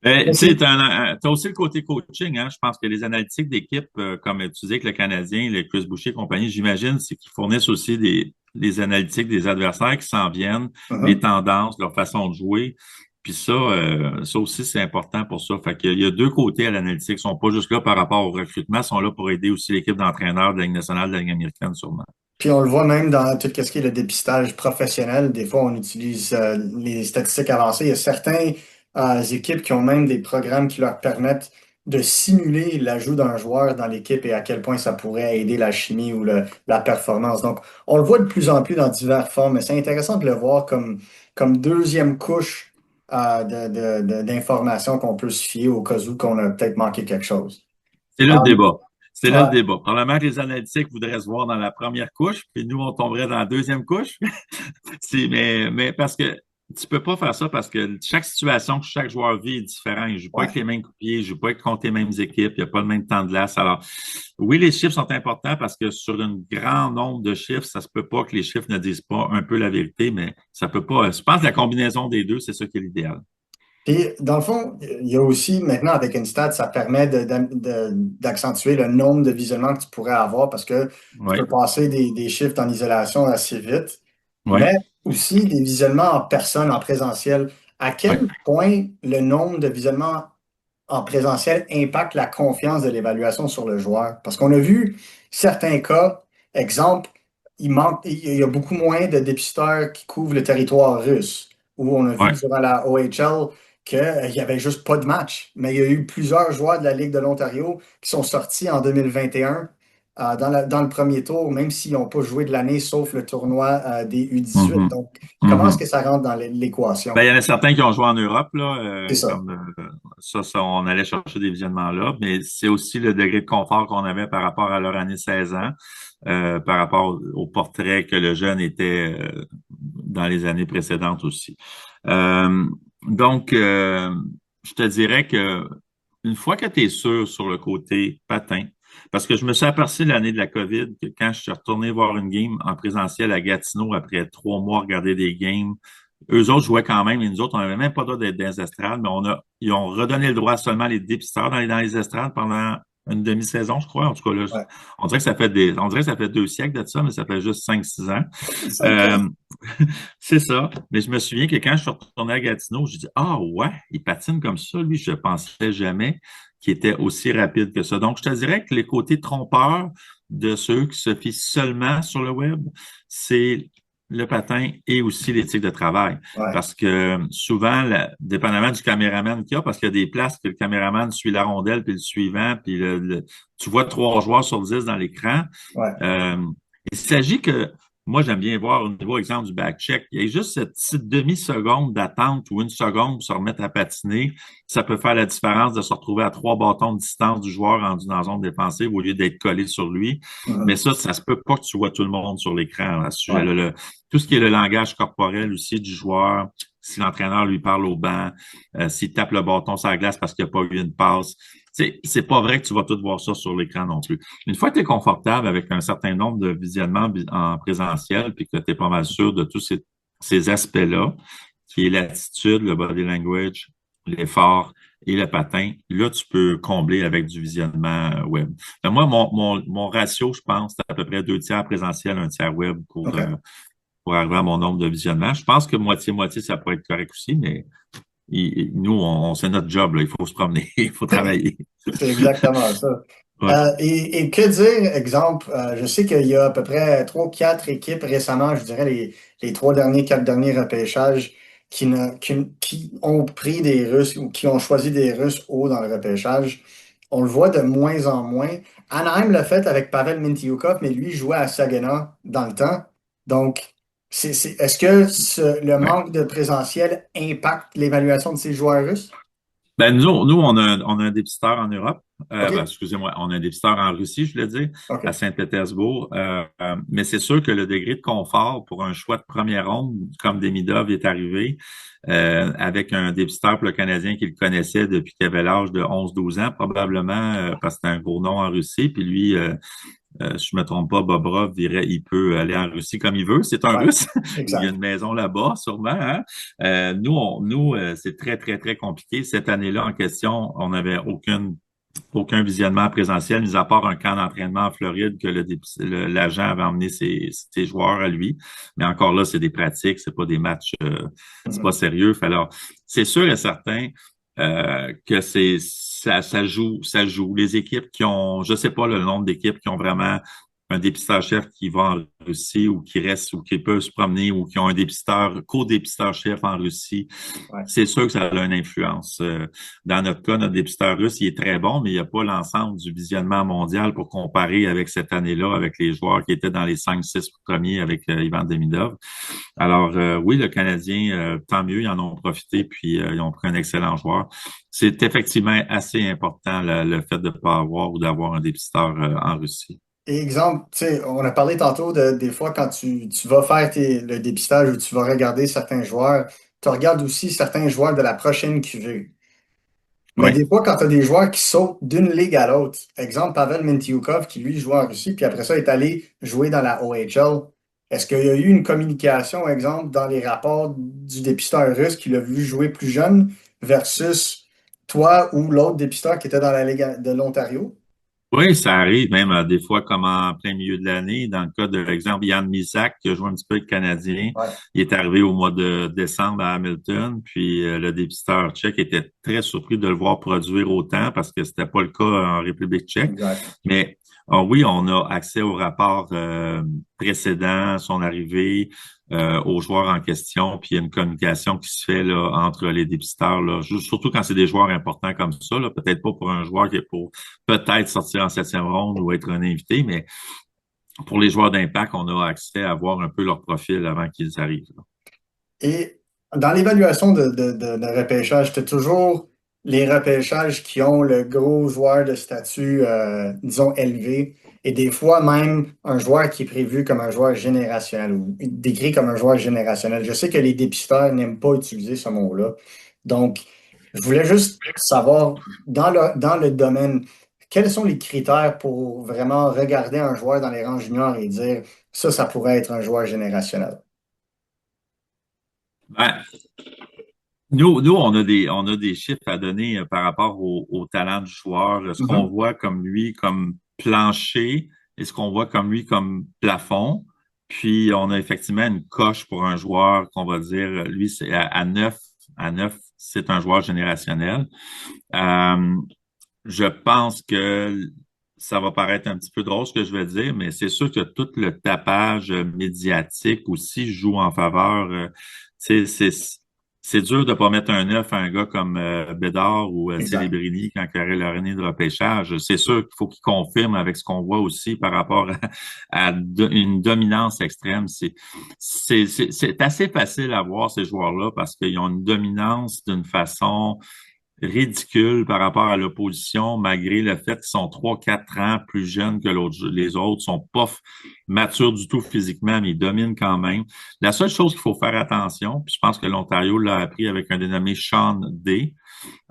Tu sais, t'as aussi le côté coaching, hein. Je pense que les analytiques d'équipe, comme tu disais que le Canadien, le Chris Boucher et compagnie, j'imagine, c'est qu'ils fournissent aussi des analytiques des adversaires qui s'en viennent, les tendances, leur façon de jouer. Puis ça aussi, c'est important pour ça. Fait qu'il y a deux côtés à l'analytique. Ils sont pas juste là par rapport au recrutement, ils sont là pour aider aussi l'équipe d'entraîneurs de la Ligue nationale, de la Ligue américaine, sûrement. Puis on le voit même dans tout ce qui est le dépistage professionnel. Des fois, on utilise les statistiques avancées. Il y a certaines équipes qui ont même des programmes qui leur permettent de simuler l'ajout d'un joueur dans l'équipe et à quel point ça pourrait aider la chimie ou la performance. Donc, on le voit de plus en plus dans diverses formes, mais c'est intéressant de le voir comme deuxième couche d'informations qu'on peut se fier au cas où qu'on a peut-être manqué quelque chose. C'est là le débat. C'est là le Ouais. débat. Probablement que les analytiques voudraient se voir dans la première couche, puis nous, on tomberait dans la deuxième couche. Mais parce que tu peux pas faire ça parce que chaque situation que chaque joueur vit est différent. Il joue pas Ouais. avec les mêmes coupiers, il joue pas contre les mêmes équipes, il n'y a pas le même temps de glace. Alors, oui, les chiffres sont importants parce que sur un grand nombre de chiffres, ça se peut pas que les chiffres ne disent pas un peu la vérité, mais ça peut pas. Je pense que la combinaison des deux, c'est ça qui est l'idéal. Puis, dans le fond, il y a aussi, maintenant, avec une stat, ça permet d'accentuer le nombre de visionnements que tu pourrais avoir parce que tu Oui, peux passer des chiffres en isolation assez vite, oui, mais aussi des visionnements en personne, en présentiel. À oui. quel point le nombre de visionnements en présentiel impacte la confiance de l'évaluation sur le joueur? Parce qu'on a vu certains cas, exemple, il y a beaucoup moins de dépisteurs qui couvrent le territoire russe, où on a vu Ouais. durant la OHL qu'il n'y avait juste pas de match. Mais il y a eu plusieurs joueurs de la Ligue de l'Ontario qui sont sortis en 2021 dans le premier tour, même s'ils n'ont pas joué de l'année, sauf le tournoi des U18. Mhm. Donc, comment est-ce Mhm. que ça rentre dans l'équation? Ben, il y en a certains qui ont joué en Europe, là, C'est ça. comme ça, on allait chercher des visionnements là, mais c'est aussi le degré de confort qu'on avait par rapport à leur année 16 ans, par rapport au portrait que le jeune était dans les années précédentes aussi. Euh, donc, je te dirais que une fois que tu es sûr sur le côté patin, parce que je me suis aperçu l'année de la COVID que quand je suis retourné voir une game en présentiel à Gatineau après 3 mois regarder des games, eux autres jouaient quand même, et nous autres, on n'avait même pas le droit d'être dans les estrades, mais ils ont redonné le droit seulement les dépisteurs dans les estrades pendant une demi-saison, je crois. En tout cas, là, Ouais. on dirait que ça fait 2 siècles de ça, mais ça fait juste 5-6 ans. 5 ans. Euh, c'est ça. Mais je me souviens que quand je suis retourné à Gatineau, j'ai dit, ah ouais, il patine comme ça, lui, je pensais jamais qu'il était aussi rapide que ça. Donc, je te dirais que les côtés trompeurs de ceux qui se fient seulement sur le web, c'est le patin et aussi l'éthique de travail. Ouais. Parce que souvent, dépendamment du caméraman qu'il y a, parce qu'il y a des places que le caméraman suit la rondelle, puis le suivant, puis tu vois 3 joueurs sur 10 dans l'écran. Ouais. Euh, il s'agit que, moi, j'aime bien voir au niveau exemple du back-check. Il y a juste cette petite demi-seconde d'attente ou une seconde pour se remettre à patiner. Ça peut faire la différence de se retrouver à 3 bâtons de distance du joueur rendu dans la zone défensive au lieu d'être collé sur lui. Mais Mhm. ça se peut pas que tu vois tout le monde sur l'écran à ce Ouais. sujet-là. Tout ce qui est le langage corporel aussi du joueur, si l'entraîneur lui parle au banc, s'il tape le bâton sur la glace parce qu'il n'y a pas eu une passe. C'est pas vrai que tu vas tout voir ça sur l'écran non plus. Une fois que tu es confortable avec un certain nombre de visionnements en présentiel, puis que tu es pas mal sûr de tous ces aspects-là, qui est l'attitude, le body language, l'effort et le patin, là, tu peux combler avec du visionnement web. Donc, moi, mon ratio, je pense, c'est à peu près 2 tiers présentiel, 1 tiers web OK. pour arriver à mon nombre de visionnements. Je pense que moitié-moitié, ça pourrait être correct aussi, mais nous, c'est notre job, là. Il faut se promener, il faut travailler. C'est exactement ça. Ouais. Et que dire, exemple, je sais qu'il y a à peu près 3 ou 4 équipes récemment, je dirais les 4 derniers repêchages qui ont pris des Russes ou qui ont choisi des Russes haut dans le repêchage. On le voit de moins en moins. Anaheim l'a fait avec Pavel Mintyukov, mais lui jouait à Saginaw dans le temps. Donc, est-ce que le Ouais. manque de présentiel impacte l'évaluation de ces joueurs russes? Ben, nous on a un dépisteur en Europe. OK, Excusez-moi, on a un dépisteur en Russie, je voulais dire, à OK. Saint-Pétersbourg. Mais c'est sûr que le degré de confort pour un choix de première ronde, comme Demidov est arrivé, avec un dépisteur pour le Canadien qui le connaissait depuis qu'il avait l'âge de 11-12 ans, probablement parce que c'était un gros nom en Russie. Puis lui, si je me trompe pas, Bobrov dirait il peut aller en Russie comme il veut. C'est un Ouais, Russe. Il y a exact. une maison là-bas, sûrement. Hein? C'est très, très, très compliqué. Cette année-là, en question, on n'avait aucun visionnement présentiel, mis à part un camp d'entraînement en Floride que l'agent avait emmené ses joueurs à lui. Mais encore là, c'est des pratiques, c'est pas des matchs, c'est pas Mhm. sérieux. Alors, c'est sûr et certain que ça joue. Les équipes qui ont, je sais pas le nombre d'équipes qui ont vraiment un dépisteur-chef qui va en Russie ou qui reste ou qui peut se promener ou qui ont un dépisteur, co-dépisteur-chef en Russie, Ouais. c'est sûr que ça a une influence. Dans notre cas, notre dépisteur russe, il est très bon, mais il n'y a pas l'ensemble du visionnement mondial pour comparer avec cette année-là, avec les joueurs qui étaient dans les 5-6 premiers avec Ivan Demidov. Alors, oui, le Canadien, tant mieux, ils en ont profité, puis ils ont pris un excellent joueur. C'est effectivement assez important le fait de ne pas avoir ou d'avoir un dépisteur en Russie. Et exemple, tu sais, on a parlé tantôt des fois quand tu vas faire le dépistage ou tu vas regarder certains joueurs, tu regardes aussi certains joueurs de la prochaine QV. Mais Oui. des fois, quand tu as des joueurs qui sautent d'une ligue à l'autre, exemple Pavel Mintyukov qui lui jouait en Russie, puis après ça est allé jouer dans la OHL, est-ce qu'il y a eu une communication, exemple, dans les rapports du dépisteur russe qui l'a vu jouer plus jeune versus toi ou l'autre dépisteur qui était dans la ligue de l'Ontario? Oui, ça arrive même des fois comme en plein milieu de l'année. Dans le cas de l'exemple, Yann Misak, qui a joué un petit peu avec le Canadien, Ouais. il est arrivé au mois de décembre à Hamilton, puis le dépisteur tchèque était très surpris de le voir produire autant parce que c'était pas le cas en République tchèque. Exact. Mais oui, on a accès au rapport précédent, son arrivée, aux joueurs en question, puis il y a une communication qui se fait là, entre les dépisteurs, là, surtout quand c'est des joueurs importants comme ça, là, peut-être pas pour un joueur qui est pour peut-être sortir en 7e ronde ou être un invité, mais pour les joueurs d'impact, on a accès à voir un peu leur profil avant qu'ils arrivent. Là. Et dans l'évaluation de repêchage, tu as toujours les repêchages qui ont le gros joueur de statut, disons, élevé. Et des fois, même un joueur qui est prévu comme un joueur générationnel ou décrit comme un joueur générationnel. Je sais que les dépisteurs n'aiment pas utiliser ce mot-là. Donc, je voulais juste savoir, dans le domaine, quels sont les critères pour vraiment regarder un joueur dans les rangs juniors et dire ça pourrait être un joueur générationnel? Ben, nous, on a des chiffres à donner par rapport au talent du joueur, ce qu'on voit comme lui comme plancher et ce qu'on voit comme lui comme plafond. Puis on a effectivement une coche pour un joueur qu'on va dire, lui, c'est à 9. À 9, c'est un joueur générationnel. Je pense que ça va paraître un petit peu drôle ce que je vais dire, mais c'est sûr que tout le tapage médiatique aussi joue en faveur. C'est dur de pas mettre un 9 à un gars comme Bédard ou Celebrini quand il y aurait leur année de repêchage. C'est sûr qu'il faut qu'il confirme avec ce qu'on voit aussi par rapport à une dominance extrême. C'est assez facile à voir ces joueurs-là parce qu'ils ont une dominance d'une façon ridicule par rapport à l'opposition, malgré le fait qu'ils sont 3-4 ans plus jeunes que les autres, sont pas matures du tout physiquement, mais ils dominent quand même. La seule chose qu'il faut faire attention, puis je pense que l'Ontario l'a appris avec un dénommé Sean Day,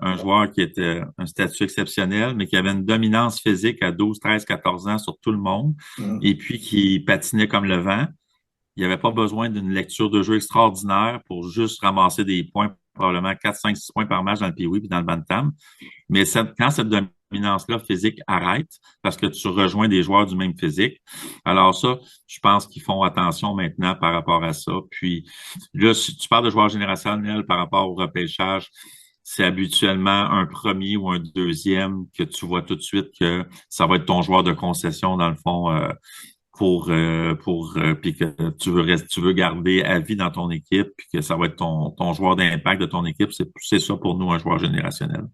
un joueur qui était un statut exceptionnel, mais qui avait une dominance physique à 12, 13, 14 ans sur tout le monde, et puis qui patinait comme le vent. Il n'y avait pas besoin d'une lecture de jeu extraordinaire pour juste ramasser des points, probablement 4, 5, 6 points par match dans le Pee-Wee puis dans le Bantam. Mais quand cette dominance-là physique arrête, parce que tu rejoins des joueurs du même physique, alors ça, je pense qu'ils font attention maintenant par rapport à ça. Puis là, si tu parles de joueurs générationnels par rapport au repêchage, c'est habituellement un premier ou un deuxième que tu vois tout de suite que ça va être ton joueur de concession dans le fond puis que tu veux garder à vie dans ton équipe puis que ça va être ton joueur d'impact de ton équipe, c'est ça pour nous un joueur générationnel.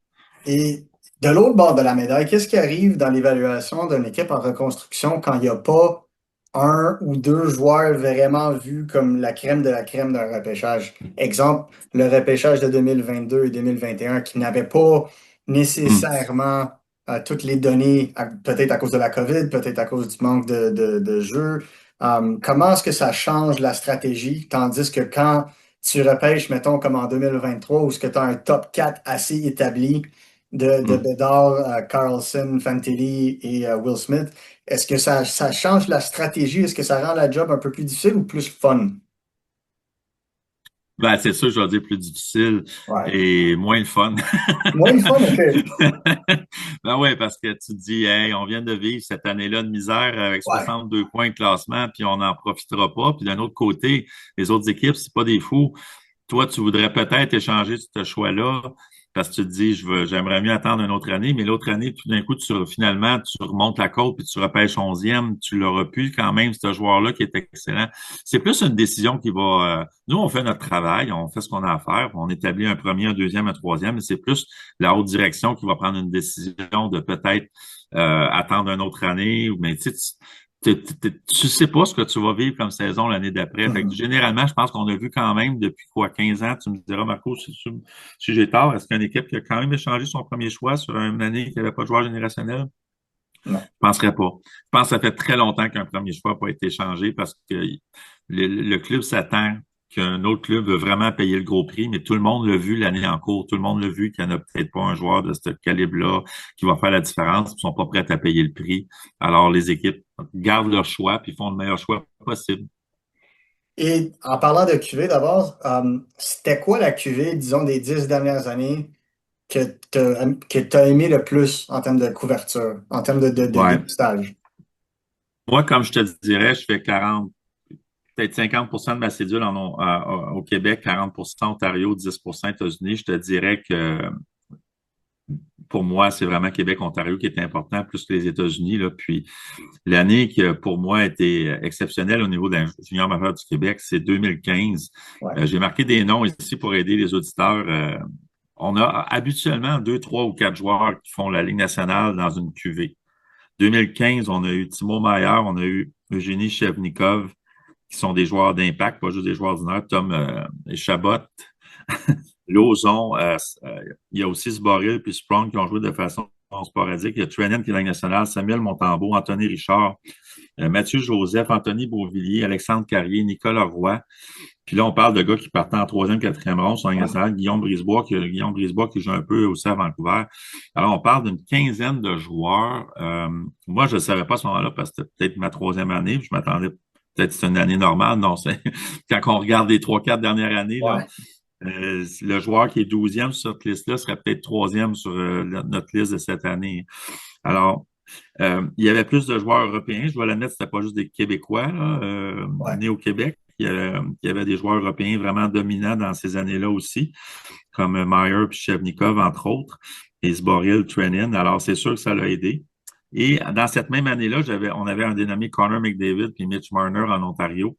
Et de l'autre bord de la médaille, qu'est-ce qui arrive dans l'évaluation d'une équipe en reconstruction quand il n'y a pas un ou deux joueurs vraiment vus comme la crème d'un repêchage? Exemple, le repêchage de 2022 et 2021 qui n'avait pas nécessairement toutes les données, peut-être à cause de la COVID, peut-être à cause du manque de jeu. Comment est-ce que ça change la stratégie? Tandis que quand tu repêches, mettons, comme en 2023, où est-ce que tu as un top 4 assez établi de Bédard, Carlson, Fantilli et Will Smith, est-ce que ça change la stratégie? Est-ce que ça rend la job un peu plus difficile ou plus fun? Ben, c'est sûr, je vais dire plus difficile et moins le fun. Moins le fun, OK. Ben ouais, parce que tu te dis, hey, on vient de vivre cette année-là de misère avec 62 points de classement, puis on n'en profitera pas. Puis d'un autre côté, les autres équipes, c'est pas des fous. Toi, tu voudrais peut-être échanger ce choix-là parce que tu te dis, j'aimerais mieux attendre une autre année, mais l'autre année, tout d'un coup, finalement, tu remontes la côte puis tu repêches 11e, tu l'auras pu quand même, ce joueur-là qui est excellent. C'est plus une décision qui va... nous, on fait notre travail, on fait ce qu'on a à faire, on établit un premier, un deuxième, un troisième, mais c'est plus la haute direction qui va prendre une décision de peut-être attendre une autre année, mais tu sais pas ce que tu vas vivre comme saison l'année d'après. Fait que généralement, je pense qu'on a vu quand même depuis 15 ans, tu me diras, Marco, si j'ai tort, est-ce qu'il y a une équipe qui a quand même échangé son premier choix sur une année qui n'avait pas de joueur générationnel? Non. Je penserais pas. Je pense que ça fait très longtemps qu'un premier choix n'a pas été échangé parce que le club s'attend qu'un autre club veut vraiment payer le gros prix, mais tout le monde l'a vu l'année en cours. Tout le monde l'a vu qu'il n'y en a peut-être pas un joueur de ce calibre-là qui va faire la différence. Ils ne sont pas prêts à payer le prix. Alors, les équipes gardent leur choix puis font le meilleur choix possible. Et en parlant de QV d'abord, c'était quoi la QV, disons, des 10 dernières années que tu as aimé le plus en termes de couverture, en termes de Ouais. dépistage? Moi, comme je te dirais, je fais 40, peut-être 50 de ma cédule au Québec, 40 Ontario, 10 États-Unis. Je te dirais que pour moi, c'est vraiment Québec-Ontario qui est important, plus que les États-Unis. Là. Puis l'année qui, pour moi, a été exceptionnelle au niveau d'un junior majeur du Québec, c'est 2015. Ouais. J'ai marqué des noms ici pour aider les auditeurs. On a habituellement 2, 3 ou 4 joueurs qui font la Ligue nationale dans une QV. 2015, on a eu Timo Meier, on a eu Eugénie Chevnikov, qui sont des joueurs d'impact, pas juste des joueurs d'honneur. Tom Chabot, Lauzon, il y a aussi Sboril puis Sprong qui ont joué de façon sporadique. Il y a Trenin qui est dans la nationale, Samuel Montembeault, Anthony Richard, Mathieu Joseph, Anthony Beauvillier, Alexandre Carrier, Nicolas Roy. Puis là, on parle de gars qui partent en 3e, 4e ronde sur la nationale. Guillaume Brisebois qui joue un peu aussi à Vancouver. Alors, on parle d'une quinzaine de joueurs. Moi, je ne savais pas à ce moment-là parce que c'était peut-être ma 3e année. Je m'attendais peut-être que c'était une année normale. Non, c'est quand on regarde les 3-4 dernières années, là, le joueur qui est 12e sur cette liste-là serait peut-être 3e sur notre liste de cette année. Alors, il y avait plus de joueurs européens. Je dois l'admettre, ce n'était pas juste des Québécois là, nés au Québec. Il y avait des joueurs européens vraiment dominants dans ces années-là aussi, comme Meyer et Chevnikov, entre autres, et Sboril, Trenin. Alors, c'est sûr que ça l'a aidé. Et dans cette même année-là, on avait un dénommé Connor McDavid puis Mitch Marner en Ontario,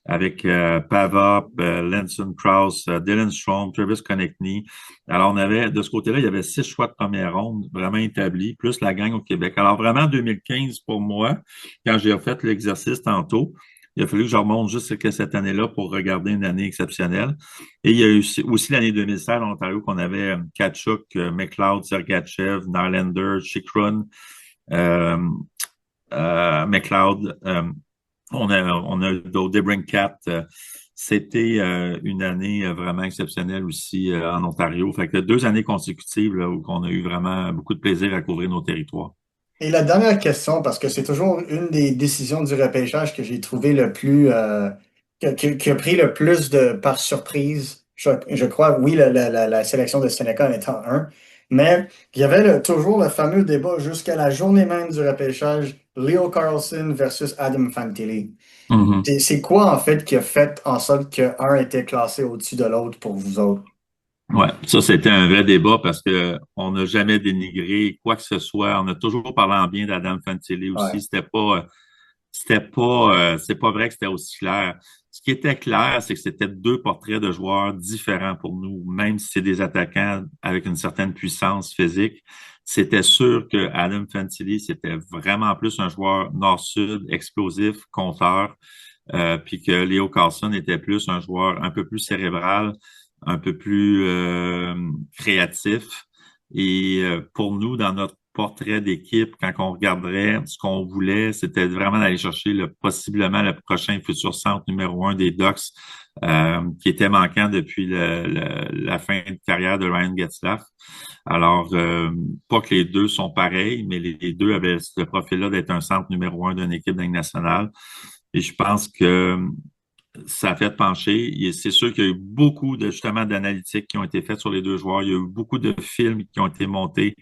avec Pavop, Lenson Krause, Dylan Strome, Travis Konechny. Alors, on avait, de ce côté-là, il y avait 6 choix de première ronde vraiment établis, plus la gang au Québec. Alors, vraiment, 2015, pour moi, quand j'ai fait l'exercice tantôt, il a fallu que je remonte juste cette année-là pour regarder une année exceptionnelle. Et il y a eu aussi l'année 2016 en Ontario qu'on avait Tkachuk, McLeod, Sergachev, Nylander, Chychrun, McLeod. On a Debrincat. C'était une année vraiment exceptionnelle aussi en Ontario. Fait que 2 années consécutives là, où on a eu vraiment beaucoup de plaisir à couvrir nos territoires. Et la dernière question, parce que c'est toujours une des décisions du repêchage que j'ai trouvé le plus, qui a pris le plus par surprise, je crois, oui, la sélection de Seneca en étant un, mais il y avait toujours le fameux débat jusqu'à la journée même du repêchage, Leo Carlsson versus Adam Fantilli. Mm-hmm. C'est quoi, en fait, qui a fait en sorte qu'un était classé au-dessus de l'autre pour vous autres? Oui, ça, c'était un vrai débat parce qu'on n'a jamais dénigré quoi que ce soit. On a toujours parlé en bien d'Adam Fantilli aussi. Ouais. C'est pas vrai que c'était aussi clair. Ce qui était clair, c'est que c'était 2 portraits de joueurs différents pour nous, même si c'est des attaquants avec une certaine puissance physique. C'était sûr que Adam Fantilli, c'était vraiment plus un joueur nord-sud, explosif, compteur, puis que Leo Carlsson était plus un joueur un peu plus cérébral, un peu plus créatif. Et pour nous, dans notre portrait d'équipe, quand on regarderait ce qu'on voulait, c'était vraiment d'aller chercher possiblement le prochain futur centre numéro 1 des Ducks, qui était manquant depuis la fin de carrière de Ryan Getzlaf. Alors, pas que les deux sont pareils, mais les deux avaient ce profil-là d'être un centre numéro 1 d'une équipe de Ligue nationale. Et je pense que ça a fait pencher. C'est sûr qu'il y a eu beaucoup justement d'analytiques qui ont été faites sur les 2 joueurs. Il y a eu beaucoup de films qui ont été montés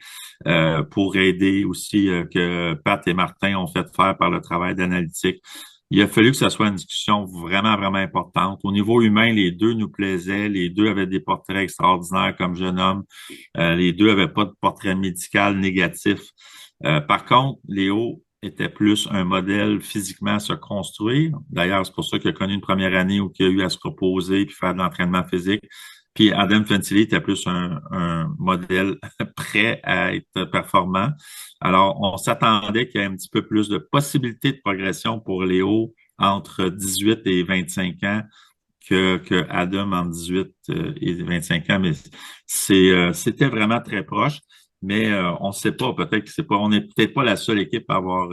pour aider aussi que Pat et Martin ont fait faire par le travail d'analytique. Il a fallu que ce soit une discussion vraiment, vraiment importante. Au niveau humain, les deux nous plaisaient. Les deux avaient des portraits extraordinaires comme jeune homme. Les deux avaient pas de portrait médical négatif. Par contre, Léo était plus un modèle physiquement à se construire. D'ailleurs, c'est pour ça qu'il a connu une première année où il a eu à se reposer puis faire de l'entraînement physique. Puis Adam Fantilli était plus un modèle prêt à être performant. Alors, on s'attendait qu'il y ait un petit peu plus de possibilités de progression pour Léo entre 18 et 25 ans que Adam en 18 et 25 ans. Mais c'était vraiment très proche. Mais on ne sait pas, peut-être que c'est pas, on n'est peut-être pas la seule équipe à avoir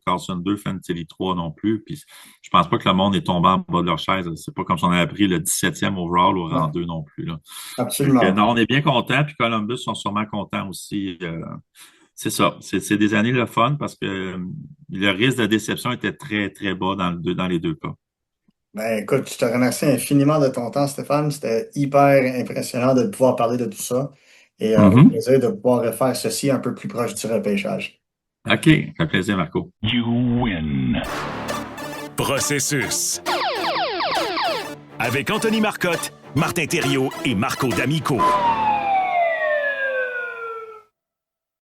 Carlson 2, Fantilli 3 non plus. Puis je pense pas que le monde est tombé en bas de leur chaise. C'est pas comme si on avait pris le 17e overall au rang 2 non plus. Là. Absolument. Donc, non, on est bien contents, puis Columbus sont sûrement contents aussi. C'est ça. C'est des années le fun parce que le risque de déception était très, très bas dans les deux cas. Ben, écoute, je te remercie infiniment de ton temps, Stéphane. C'était hyper impressionnant de pouvoir parler de tout ça. Et au plaisir de pouvoir refaire ceci un peu plus proche du repêchage. OK, ça fait plaisir, Marco. You win. Processus. Avec Anthony Marcotte, Martin Thériault et Marco D'Amico.